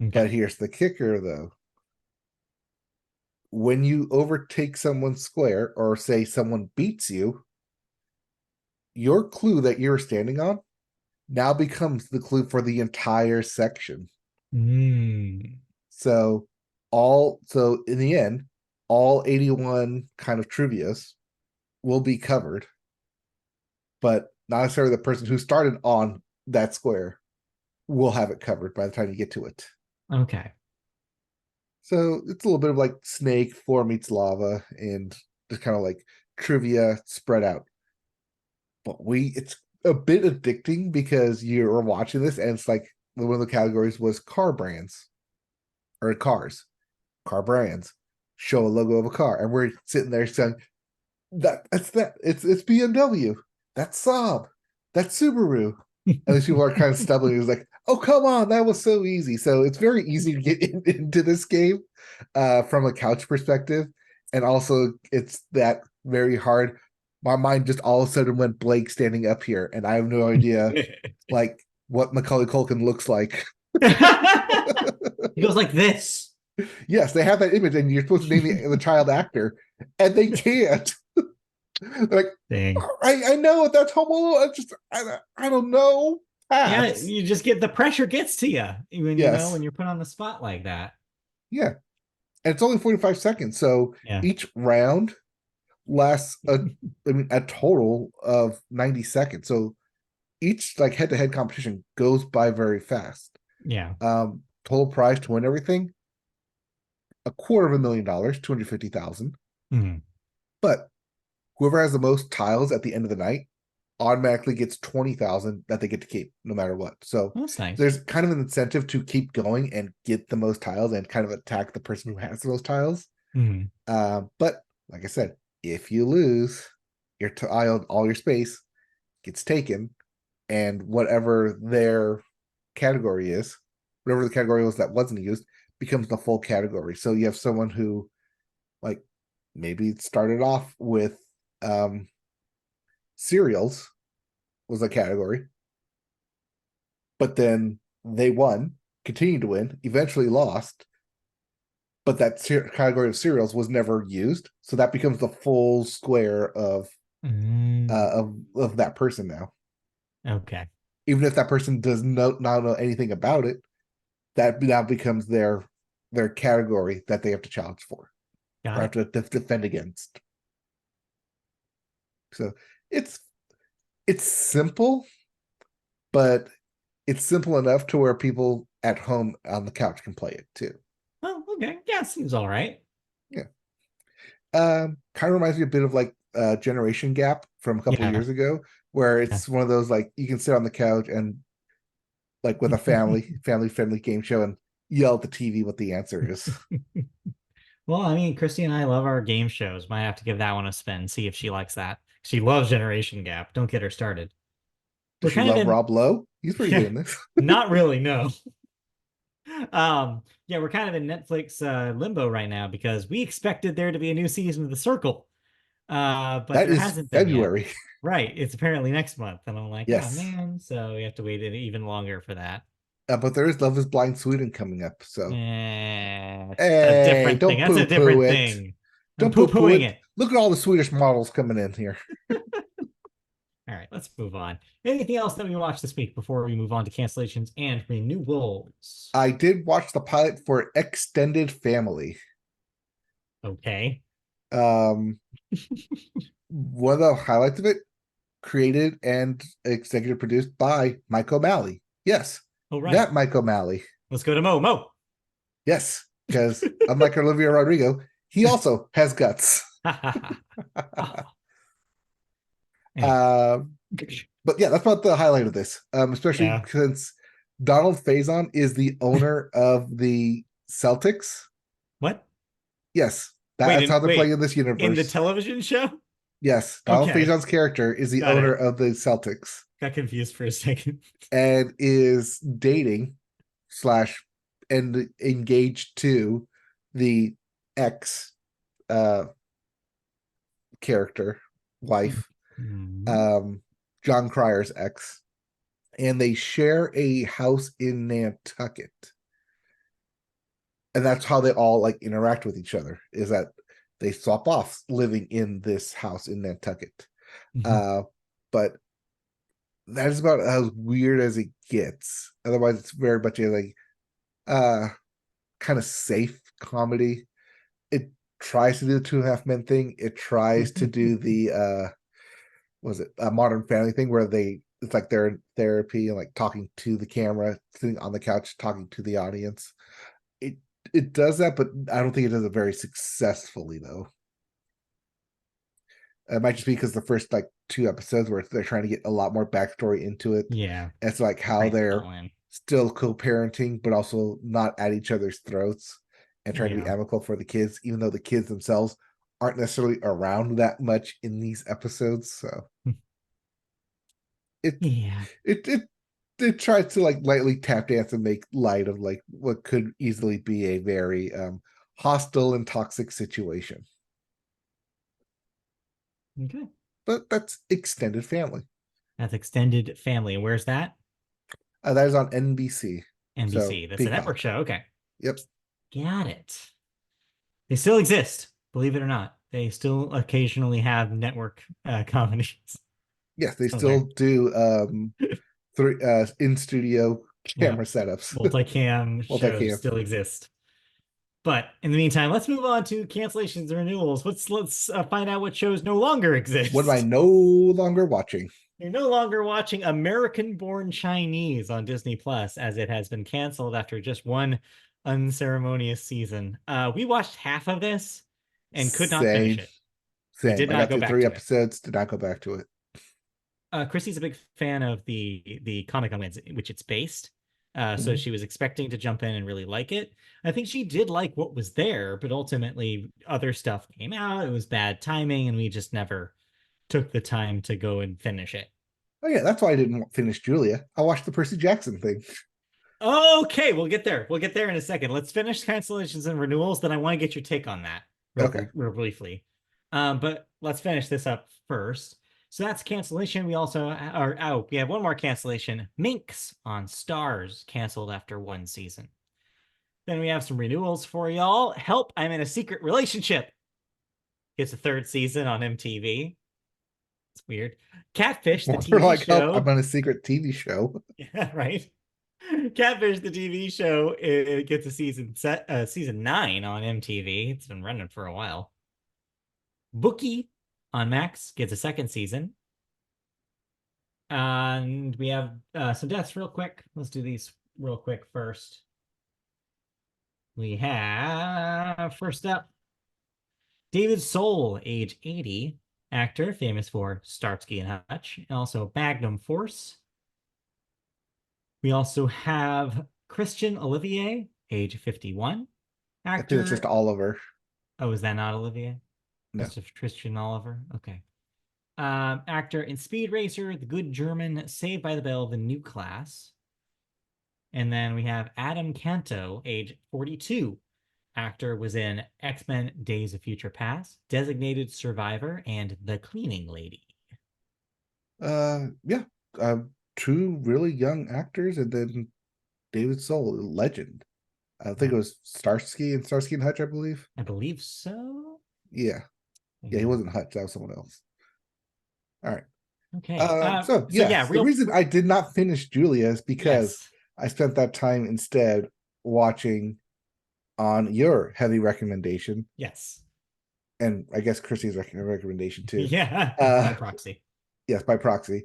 Okay. But here's the kicker, though. When you overtake someone's square, or say someone beats you, your clue that you're standing on now becomes the clue for the entire section. Mm. So so in the end, all 81 kind of trivias will be covered, but not necessarily the person who started on that square will have it covered by the time you get to it. Okay. So it's a little bit of like Snake, Floor Meets Lava, and just kind of like trivia spread out. But it's a bit addicting because you're watching this and it's like one of the categories was car brands or car brands. Show a logo of a car, and we're sitting there saying that's that. It's BMW. That's Saab. That's Subaru. And these people are kind of stumbling. It's like, oh come on, that was so easy. So it's very easy to get into this game from a couch perspective, and also it's that very hard. My mind just all of a sudden went Blake standing up here, and I have no idea like what Macaulay Culkin looks like. He goes like this. Yes, they have that image, and you're supposed to name the child actor, and they can't. Like, Dang. I know that's homo. I don't know. Yeah, Pass. you just get the pressure gets to you when Yes. when you're put on the spot like that. Yeah. And it's only 45 seconds. So Yeah. each round lasts a total of 90 seconds. So each like head-to-head competition goes by very fast. Yeah. Total prize to win everything, $250,000, 250,000. Mhm. But whoever has the most tiles at the end of the night automatically gets 20,000 that they get to keep no matter what. So That's nice. there's kind of an incentive to keep going and get the most tiles and kind of attack the person who has those tiles. Mhm. But like I said, if you lose, your tile, all your space gets taken, and whatever their category is, whatever the category was that wasn't used, becomes the full category. So you have someone who, like, maybe started off with cereals was a category, but then they won, continued to win, eventually lost, but that category of cereals was never used, so that becomes the full square of Mm. of that person now. Okay. Even if that person does not know anything about it, that now becomes their category that they have to challenge for Got or have it. to defend against. So it's it's simple, but it's simple enough to where people at home on the couch can play it too. Oh, okay. Yeah, seems all right. Yeah. Kind of reminds me a bit of like Generation Gap from a couple Yeah. years ago, where Yeah. it's one of those like you can sit on the couch and like with a family friendly game show and yell at the TV what the answer is. Well, I mean, Christy and I love our game shows. Might have to give that one a spin, see if she likes that. She loves Generation Gap. Don't get her started. Does We're she kind of love in, Rob Lowe? He's pretty good yeah, in this. not really, no. Yeah, we're kind of in Netflix limbo right now because we expected there to be a new season of The Circle. But That there is hasn't been yet. February. Right. It's apparently next month. And I'm like, oh Yes. man. So we have to wait even longer for that. But there is Love is Blind Sweden coming up. So, That's a hey, different thing. don't That's a poo poo different it. thing. I'm Don't poo poo poo-pooing it. it. Look at all the Swedish models coming in here. All right, let's move on. Anything else that we watched this week before we move on to cancellations and renewals? I did watch the pilot for Extended Family. Okay. Um, one of the highlights of it, created and executive produced by Mike O'Malley. Yes, All right. that Mike O'Malley. Let's go to Mo. Mo. Yes, because unlike Olivia Rodrigo, he also has guts. Oh, anyway. uh, but yeah, that's about the highlight of this. Especially Yeah. since Donald Faison is the owner of the Celtics. What? Yes, Wait, that's how they're playing wait. in this In the universe. television show? Yes, Donald Okay. Faison's character is the Got owner it. of the Celtics Got confused for a second. and is dating slash and engaged to the ex uh character wife, Mhm. um John Cryer's ex, and they share a house in Nantucket. And that's how they all like interact with each other, is that they swap off living in this house in Nantucket. Mhm. Uh but that is about as weird as it gets. Otherwise, it's very much a like kind of safe comedy. It tries to do the 2.5 Men thing. It tries to do the was it a Modern Family thing where it's like they're in therapy and like talking to the camera, sitting on the couch talking to the audience. It it does that, but I don't think it does it very successfully though. It might just be because the first like two episodes where they're trying to get a lot more backstory into it. Yeah. It's like how Cram it they're all in. still co-parenting, but also not at each other's throats and trying to be Yeah. amicable for the kids, even though the kids themselves aren't necessarily around that much in these episodes. So it Yeah. it it it tries to like lightly tap dance and make light of like what could easily be a very hostile and toxic situation. Okay. But that's extended family. That's extended family. Where's that? That is on NBC. So NBC. That's a network Peacock. show. Okay. Yep. Got it. They still exist, believe it or not. They still occasionally have network comedies. Yes, they So still there. do three in studio Yeah. camera setups. Multicam shows Multicam. still exist. But in the meantime, let's move on to cancellations and renewals. Let's find out what shows no longer What am I exist. no longer watching? You're no longer watching American Born Chinese on Disney Plus, as it has been canceled after just one unceremonious season. We watched half of this and could not finish Same, it. We same. did I not got go through back three to it. episodes, did not go back to it. Chrissy's a big fan of the comic on which it's based. So Mhm. she was expecting to jump in and really like it. I think she did like what was there, but ultimately other stuff came out. It was bad timing, and we just never took the time to go and finish it. Oh yeah, that's why I didn't finish Julia. I watched the Percy Jackson thing. Okay, we'll get there. We'll get there in a second. Let's finish cancellations and renewals. Then I want to get your take on that Okay. real briefly. But let's finish this up first. So that's cancellation. We also are out. We have one more cancellation. Minx on Stars canceled after one season. Then we have some renewals for y'all. Help! I'm in a secret relationship. Gets a third season on MTV. It's weird. Catfish, the More TV like help, I'm show. on a secret TV show. Yeah, right. Catfish, the TV show, it gets a season 9 on MTV. It's been running for a while. Bookie on Max gets a second season. And we have some deaths real quick. Let's do these real quick first. We have first up David Soul, age 80, actor famous for Starsky and Hutch, and also Magnum Force. We also have Christian Olivier, age 51, I think it's just actor. Oliver. Oh, is that not Olivier? No. That's just Christian Oliver. Okay. Actor in Speed Racer, The Good German, Saved by the Bell, The New Class. And then we have Adam Canto, age 42. Actor was in X-Men Days of Future Past, Designated Survivor, and The Cleaning Lady. Yeah. Two really young actors, and then David Soul, legend. I think Yeah, it was Starsky and Hutch, I believe. I believe so. Yeah. Yeah, he Yeah. wasn't Hutch, that was someone else. All right. Okay. So So yeah, yes, the reason I did not finish Julia is because yes. I spent that time instead watching on your heavy recommendation, Yes. and I guess Chrissy's recommendation too. Yeah, Uh, by proxy. yes, by proxy.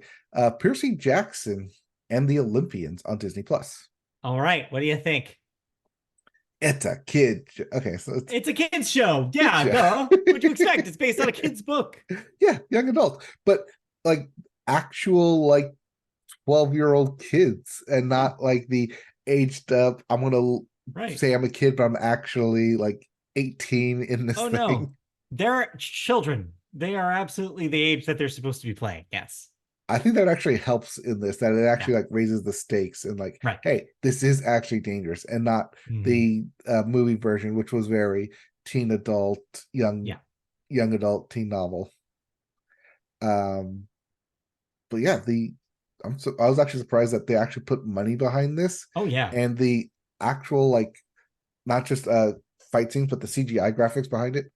Percy Jackson and the Olympians on Disney Plus. All right. What do you think? It's a kid. Okay, so it's It's a kids show. a kid Yeah, show. duh. What'd you expect? It's based on a kid's book. Yeah, young adults, but like actual like 12-year-old kids, and Yeah, not like the aged up. I'm gonna right. say I'm a kid, but I'm actually like 18 in this Oh no. thing. They're children. They are absolutely the age that they're supposed to be playing. Yes. I think that actually helps in this, that it Yeah. actually like raises the stakes and like, Right. hey, this is actually dangerous, and not Mhm. the movie version, which was very teen adult, Yeah. young adult teen novel. Um, but yeah, I was actually surprised that they actually put money behind this, Oh yeah. and the actual like not just fight scenes, but the CGI graphics behind it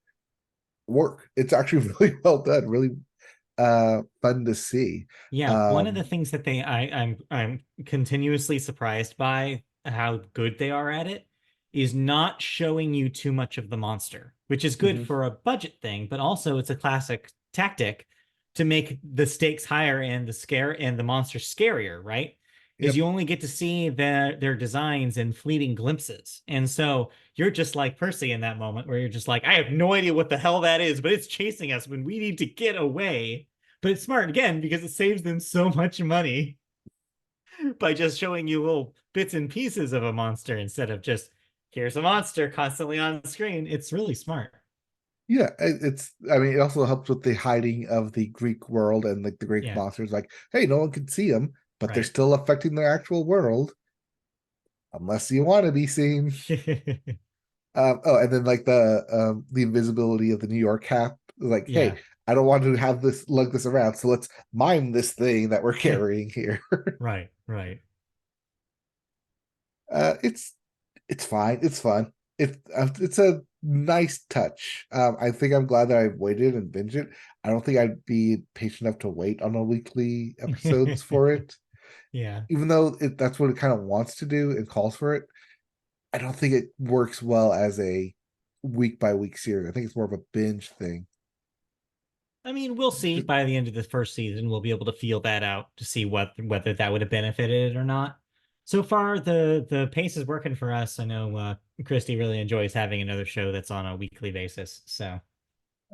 work. It's actually really well done, really fun to see. Yeah. One of the Um, things that I'm continuously surprised by how good they are at it is not showing you too much of the monster, which is good mhm. for a budget thing, but also it's a classic tactic to make the stakes higher and the monster scarier, right? is Yep. you only get to see their designs in fleeting glimpses. And so you're just like Percy in that moment where you're just like, I have no idea what the hell that is, but it's chasing us when we need to get away. But it's smart again because it saves them so much money by just showing you little bits and pieces of a monster instead of just here's a monster constantly on screen. It's really smart. Yeah, it's. I mean, it also helps with the hiding of the Greek world and like the Greek Yeah, monsters. Like, hey, no one can see them, but they're right. still affecting the actual world unless you want to be seen. Oh, and then like the invisibility of the New York cap. Like, Yeah. hey, I don't want to have this lug this around, so let's mime this thing that we're carrying here. Right, right. uh, it's it's fine. It's fun. It's a nice touch. I think I'm glad that I waited and binged it. I don't think I'd be patient enough to wait on a weekly episodes for it, Yeah. even though that's what it kind of wants to do and calls for it. I don't think it works well as a week by week series. I think it's more of a binge thing. I mean, we'll see Just, by the end of the first season. We'll be able to feel that out to see whether that would have benefited it or not. So far, the pace is working for us. I know Christy really enjoys having another show that's on a weekly basis. So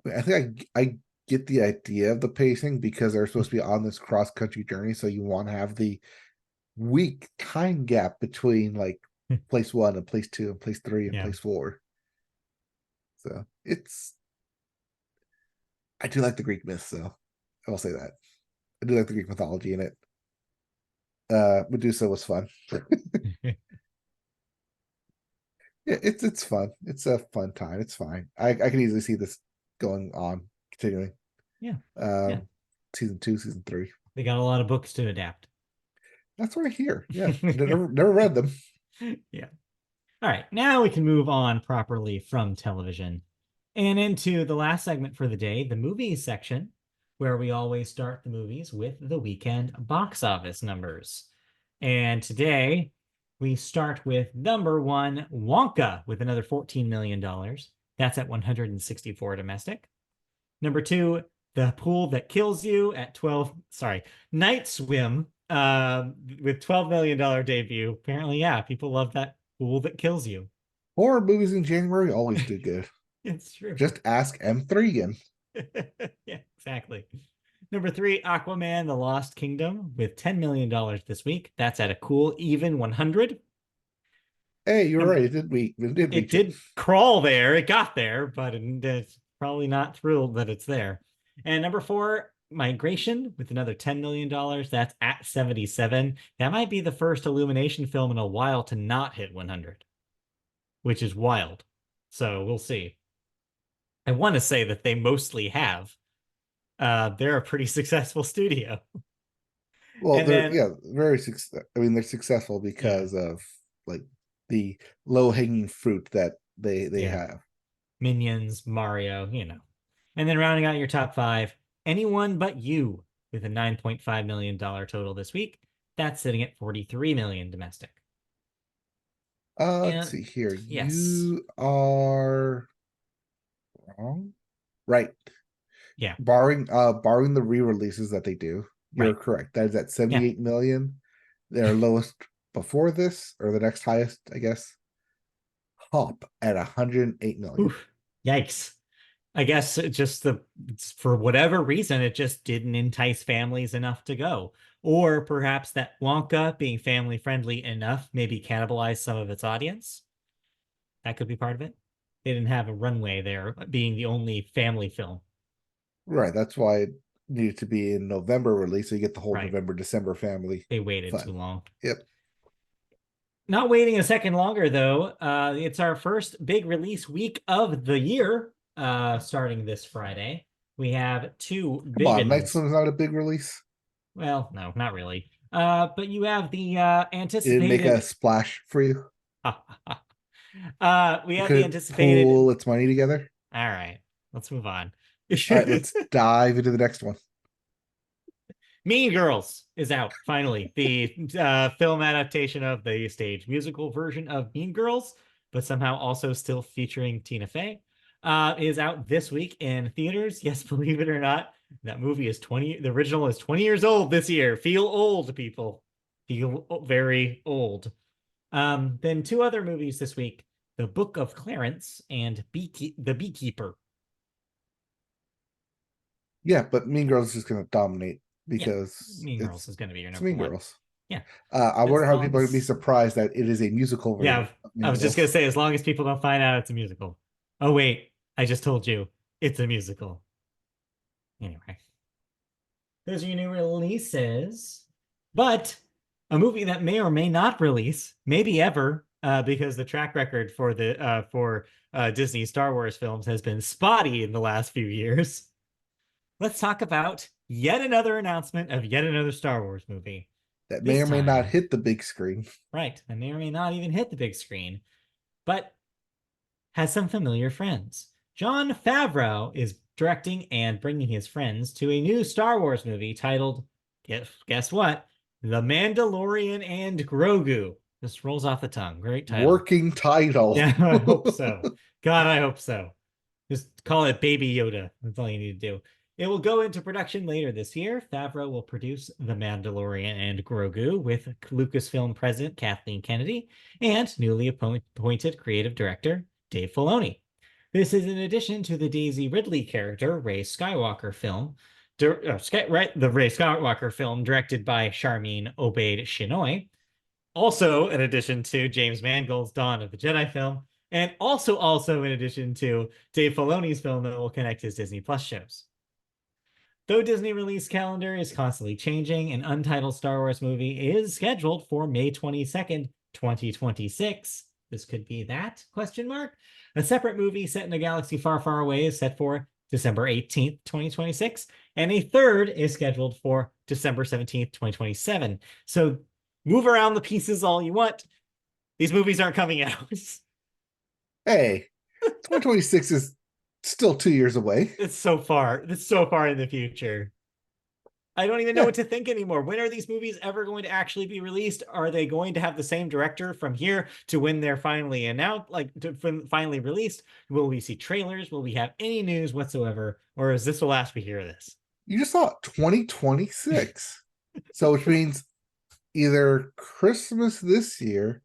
I think I get the idea of the pacing because they're supposed to be on this cross country journey, so you want to have the week time gap between like place one and place two and place three and yeah. place four. So it's I do like the Greek myths, so I will say that. I do like the Greek mythology in it. Medusa was fun. Yeah, it's fun. It's a fun time. It's fine. I can easily see this going on, continuing. Yeah. Yeah. Um, season two, season three. They got a lot of books to adapt. That's what I hear. Yeah, never read them. Yeah. All right, now we can move on properly from television and into the last segment for the day, the movies section, where we always start the movies with the weekend box office numbers. And today we start with number one, Wonka, with another $14 million. That's at 164 domestic. Number two, The Pool That Kills You at 12, sorry, Night Swim with $12 million debut. Apparently, yeah, people love that pool that kills you. Horror movies in January always do good. It's true. Just ask M3 again. Yeah, exactly. Number three, Aquaman, The Lost Kingdom with $10 million this week. That's at a cool even 100. Hey, you're Number, right. It did it reach it. did crawl there. It got there, but it's probably not thrilled that it's there. And number four, Migration with another $10 million. That's at 77. That might be the first Illumination film in a while to not hit 100, which is wild. So we'll see. I want to say that they mostly have. They're a pretty successful studio. Well, And they're then, yeah, very success. I mean, they're successful yeah, because of like the low hanging fruit that they yeah, have. Minions, Mario. And then rounding out your top five, Anyone But You with a $9.5 million total this week. That's sitting at 43 million domestic. Let's And see here. yes, You are wrong. Right. yeah, Barring the re-releases that they do, you're right. correct. That is at Yeah. 78 million. Their lowest before this, or the next highest, I guess. Hop at 108 million. Oof. Yikes. I guess it just for whatever reason, it just didn't entice families enough to go. Or perhaps that Wonka being family friendly enough maybe cannibalized some of its audience. That could be part of it. They didn't have a runway there, being the only family film. Right. That's why it needed to be in November release, so you get the whole Right. November, December family They waited too fun. long. Yep. Not waiting a second longer, though. It's our first big release week of the year, starting this Friday. We have two Come big on, Night ones. Swim is not a big release. Well, no, not really. But you have the It didn't make a anticipated. splash for you. We It have the couldn't anticipated. pool its money together. All right, let's move on. All right, let's dive into the next one. Mean Girls is out finally. The film adaptation of the stage musical version of Mean Girls, but somehow also still featuring Tina Fey, is out this week in theaters. Yes, believe it or not, that movie is 20. The original is 20 years old this year. Feel old, people. feel very old. Then two other movies this week: The Book of Clarence and The Beekeeper. Yeah, but Mean Girls is just going to dominate Yeah, because Mean Girls is going to be your it's number Mean one. Girls. Yeah, I as wonder how long people are going to be as surprised that it is a musical yeah, version of I Mean was just gonna Girls. say, as long as people don't find out it's a musical. Oh wait, I just told you it's a musical. Anyway, those are your new releases. But a movie that may or may not release, maybe ever, because the track record for the for Disney Star Wars films has been spotty in the last few years. Let's talk about yet another announcement of yet another Star Wars movie. That may This or may not time, hit the big screen. right, that may or may not even hit the big screen, but has some familiar friends. Jon Favreau is directing and bringing his friends to a new Star Wars movie titled, guess what? The Mandalorian and Grogu. This rolls off the tongue. Great title. Working title. Yeah, I hope so. God, I hope so. Just call it Baby Yoda. That's all you need to do. It will go into production later this year. Favreau will produce The Mandalorian and Grogu with Lucasfilm president Kathleen Kennedy and newly appointed creative director Dave Filoni. This is in addition to the Daisy Ridley character, Rey Skywalker film, the Rey Skywalker film directed by Sharmeen Obaid-Chinoy, also in addition to James Mangold's Dawn of the Jedi film, and also in addition to Dave Filoni's film that will connect his Disney Plus shows. Though Disney release calendar is constantly changing, an untitled Star Wars movie is scheduled for May 22nd, 2026. This could be that, question mark. A separate movie set in a galaxy far, far away is set for December 18th, 2026, and a third is scheduled for December 17th, 2027. So move around the pieces all you want. These movies aren't coming out. Hey, 2026 is still 2 years away. It's so far. It's so far in the future. I don't even know Yeah, what to think anymore. When are these movies ever going to actually be released? Are they going to have the same director from here to when they're finally announced, like finally released? Will we see trailers? Will we have any news whatsoever? Or is this the last we hear of this? you just saw 2026. So, which means either Christmas this year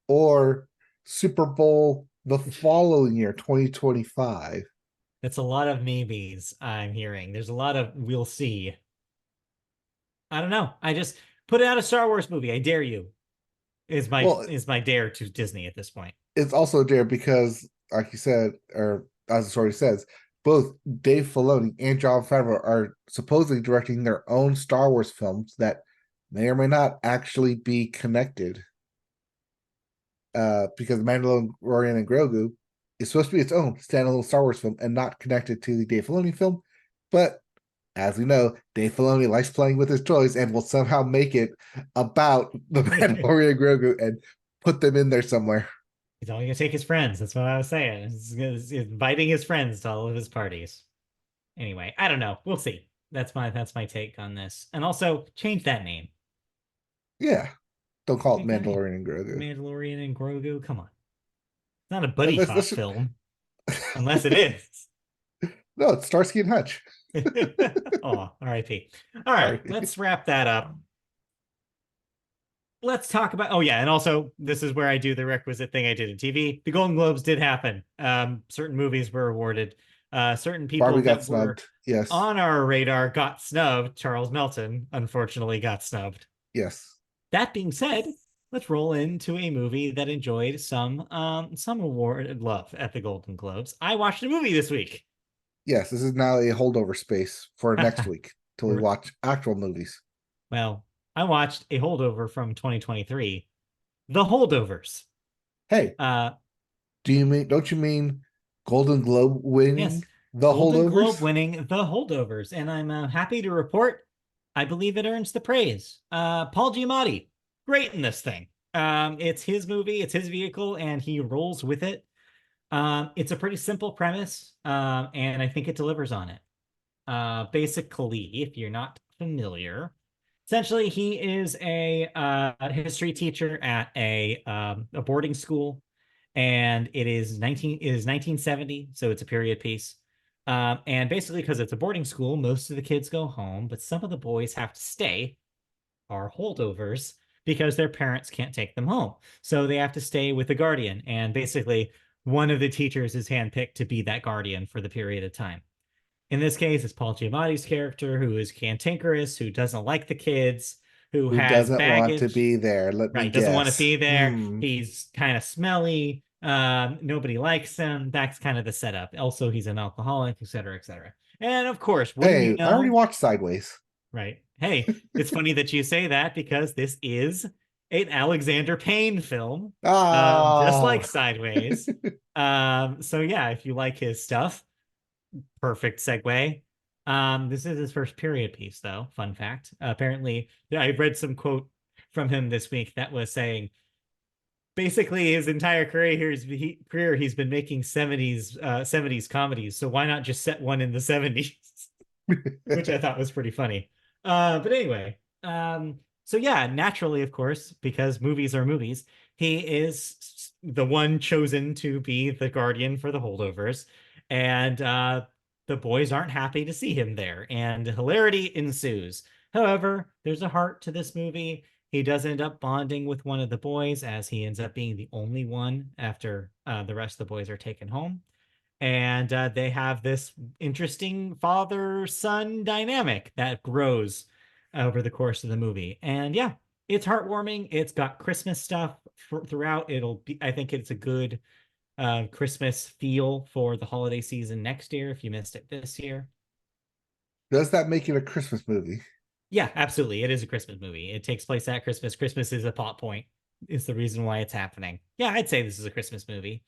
or Super Bowl the following year, 2025. That's a lot of maybes I'm hearing. There's a lot of we'll see. I don't know. I just put out a Star Wars movie. I dare you. Well, Is my dare to Disney at this point. it's also there because, like you said, or as the story says, both Dave Filoni and Jon Favreau are supposedly directing their own Star Wars films that may or may not actually be connected. Because Mandalorian and Grogu is supposed to be its own standalone Star Wars film and not connected to the Dave Filoni film. But as we know, Dave Filoni likes playing with his toys and will somehow make it about the Mandalorian and Grogu and put them in there somewhere. He's only gonna take his friends. That's what I was saying. He's inviting his friends to all of his parties. Anyway, I don't know. We'll see. That's my take on this. And also change that name. Yeah, don't call it Change that name. Mandalorian and Grogu. Mandalorian and Grogu. Come on. It's not a buddy Let's, cop let's, film. Unless it is. no, it's Starsky and Hutch. Oh, RIP. All right, Sorry. let's wrap that up. Let's talk about, oh yeah, and also this is where I do the requisite thing I did in TV. The Golden Globes did happen. Certain movies were awarded. Certain people Barbie got that were snubbed. Yes. on our radar got snubbed. Charles Melton unfortunately got snubbed. Yes. That being said, let's roll into a movie that enjoyed some award love at the Golden Globes. I watched a movie this week. Yes. This is now a holdover space for next week till we watch actual movies. Well, I watched a holdover from 2023, The Holdovers. Hey, Uh, don't you mean Golden Globe yes, winning The Golden Globe Holdovers? winning The Holdovers, and I'm happy to report I believe it earns the praise. Paul Giamatti, great in this thing. It's his movie, it's his vehicle, and he rolls with it. It's a pretty simple premise, and I think it delivers on it. Basically, if you're not familiar, essentially he is a history teacher at a boarding school, and it is 1970, so it's a period piece. And basically, because it's a boarding school, most of the kids go home, but some of the boys have to stay, are holdovers, because their parents can't take them home. So they have to stay with a guardian. And basically, one of the teachers is handpicked to be that guardian for the period of time. In this case, it's Paul Giamatti's character, who is cantankerous, who doesn't like the kids, who Who has doesn't want to baggage, be there? Let me right? Doesn't want to guess. be there. Hmm. He's kind of smelly. Nobody likes him. That's kind of the setup. Also, he's an alcoholic, et cetera, et cetera. And of course, wouldn't you Hey, I already know? watched Sideways. Right. Hey, it's funny that you say that because this is an Alexander Payne film, just like Ah, Sideways. So yeah, if you like his stuff, perfect segue. This is his first period piece, though. Fun fact. Apparently, I read some quote from him this week that was saying basically his entire career he's been making 70s comedies. So why not just set one in the 70s? Which I thought was pretty funny. But anyway, so yeah, naturally, of course, because movies are movies, he is the one chosen to be the guardian for the holdovers, and the boys aren't happy to see him there, and hilarity ensues. However, there's a heart to this movie. He does end up bonding with one of the boys, as he ends up being the only one after the rest of the boys are taken home, and they have this interesting father-son dynamic that grows over the course of the movie. And yeah, it's heartwarming. It's got Christmas stuff throughout. It'll be, I think it's a good Christmas feel for the holiday season next year if you missed it this year. does that make it a Christmas movie? Yeah, absolutely. It is a Christmas movie. It takes place at Christmas. Christmas is a plot point. Is the reason why it's happening. Yeah, I'd say this is a Christmas movie.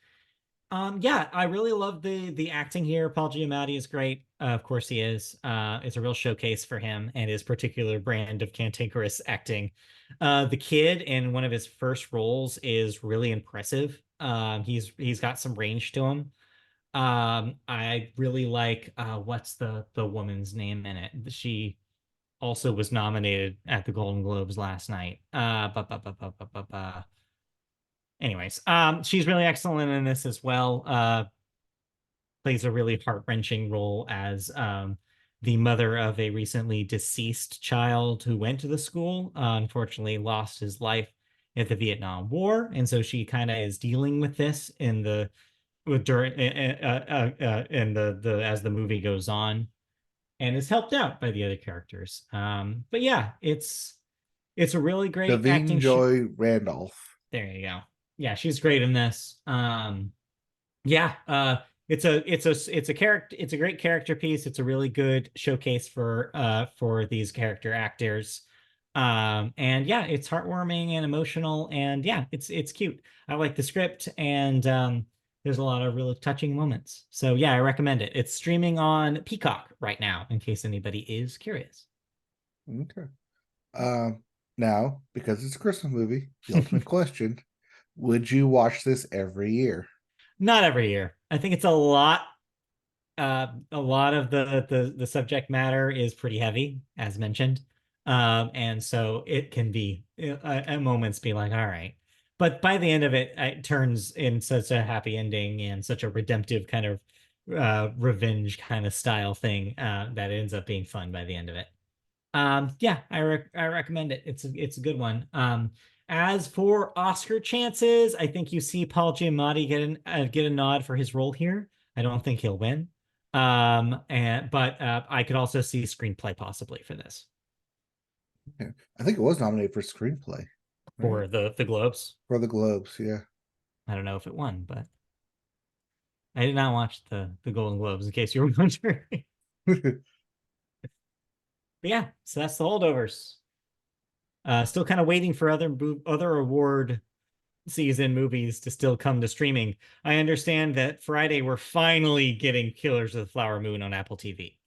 Yeah, I really love the acting here. Paul Giamatti is great. Of course he is. It's a real showcase for him and his particular brand of cantankerous acting. The kid in one of his first roles is really impressive. He's got some range to him. I really like what's the woman's name in it? She also was nominated at the Golden Globes last night. Anyways, she's really excellent in this as well. Plays a really heart-wrenching role as the mother of a recently deceased child who went to the school, unfortunately lost his life at the Vietnam War, and so she kind of is dealing with this in the during in the as the movie goes on, and is helped out by the other characters. But yeah, it's a really great Davine acting. Joy Randolph. There you go. Yeah, she's great in this. Yeah, it's a great character piece. It's a really good showcase for these character actors. And yeah, it's heartwarming and emotional, and yeah, it's cute. I like the script, and there's a lot of really touching moments. So yeah, I recommend it. It's streaming on Peacock right now, in case anybody is curious. Okay. Um, Now, because it's a Christmas movie, the ultimate question: would you watch this every year? Not every year. I think it's a lot of the subject matter is pretty heavy, as mentioned. And so it can be at moments be like, all right. But by the end of it, it turns in such a happy ending and such a redemptive kind of revenge kind of style thing that it ends up being fun by the end of it. Yeah, I recommend it. It's a good one. As for Oscar chances, I think you see Paul Giamatti get a nod for his role here. I don't think he'll win. And but I could also see screenplay possibly for this Yeah. I think it was nominated for screenplay, right? for the Globes. For the Globes, yeah. I don't know if it won, but I did not watch the Golden Globes in case you were wondering. But yeah, so that's the holdovers. Still kind of waiting for other award season movies to still come to streaming. I understand that Friday we're finally getting Killers of the Flower Moon on Apple TV.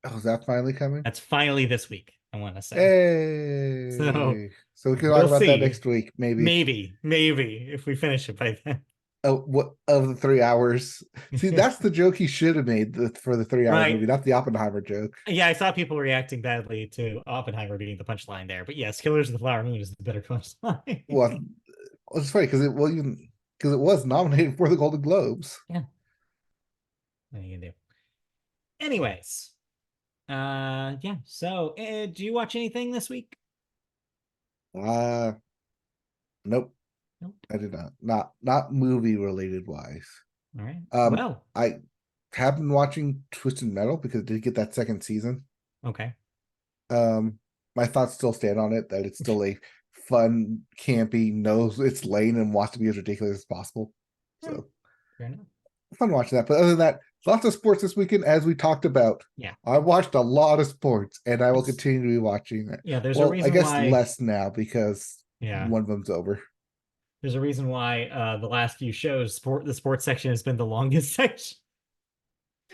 Oh, is that finally coming? That's finally this week, I want to say. So Hey, so we can talk we'll about that see. next week, maybe. Maybe if we finish it by then. Oh, what of the 3 hours? See, that's the joke he should have made for the 3 hour Right. movie, not the Oppenheimer joke. Yeah, I saw people reacting badly to Oppenheimer being the punchline there, but yes, Killers of the Flower Moon is the better punchline. Well, it's funny because it was nominated for the Golden Globes. Yeah, what are you gonna do? Anyways, yeah. So, do you watch anything this week? Nope, Nope. I did not. Not movie related wise. All right. Um, Well, I have been watching Twisted Metal because it did get that second season. okay. Um, my thoughts still stand on it that it's still a fun, campy, knows its lane and wants to be as ridiculous as possible. All right. So Fair enough. fun watching that. But other than that, lots of sports this weekend, as we talked about. Yeah. I watched a lot of sports, and I will It's, continue to be watching it. yeah, there's a Well, I reason guess why. less now because Yeah. one of them's over. There's a reason why the last few shows, the sports section has been the longest section.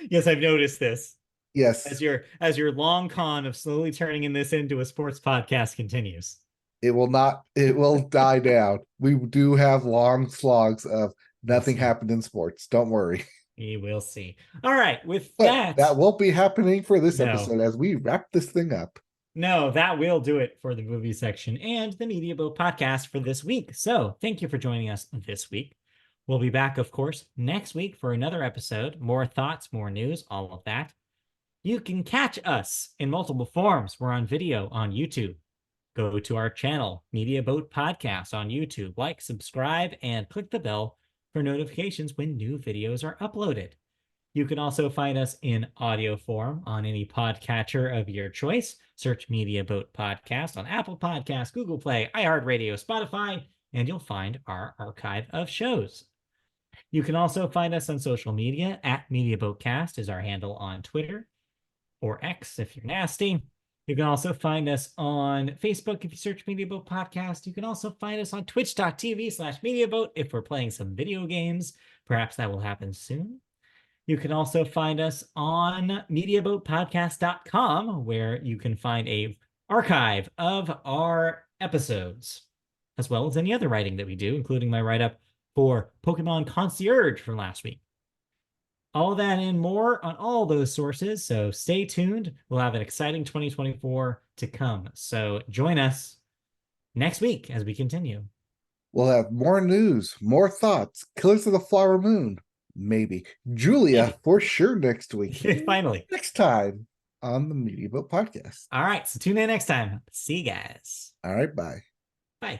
Yes, I've noticed this. Yes, As your long con of slowly turning in this into a sports podcast continues. it will not. It will die down. We do have long slogs of We'll nothing see. happened in sports. Don't worry. We will see. All right, with But that, that won't be happening for this no, episode as we wrap this thing up. no, that will do it for the movie section and the Media Boat podcast for this week. So thank you for joining us this week. We'll be back, of course, next week for another episode. More thoughts, more news, all of that. You can catch us in multiple forms. We're on video on YouTube. Go to our channel, Media Boat Podcast on YouTube. Like, subscribe, and click the bell for notifications when new videos are uploaded. You can also find us in audio form on any podcatcher of your choice. Search Media Boat Podcast on Apple Podcasts, Google Play, iHeartRadio, Spotify, and you'll find our archive of shows. You can also find us on social media at MediaBoatCast is our handle on Twitter, or X if you're nasty. You can also find us on Facebook if you search MediaBoat Podcast. You can also find us on twitch.tv/MediaBoat if we're playing some video games. Perhaps that will happen soon. You can also find us on MediaBoatPodcast.com, where you can find a archive of our episodes, as well as any other writing that we do, including my write-up for Pokemon Concierge from last week. All that and more on all those sources. So stay tuned. We'll have an exciting 2024 to come. So join us next week as we continue. We'll have more news, more thoughts, Killers of the Flower Moon, maybe. Julia Maybe. for sure next week. Finally. Next time on the Media Boat Podcast. All right. So tune in next time. See you guys. All right, bye. Bye.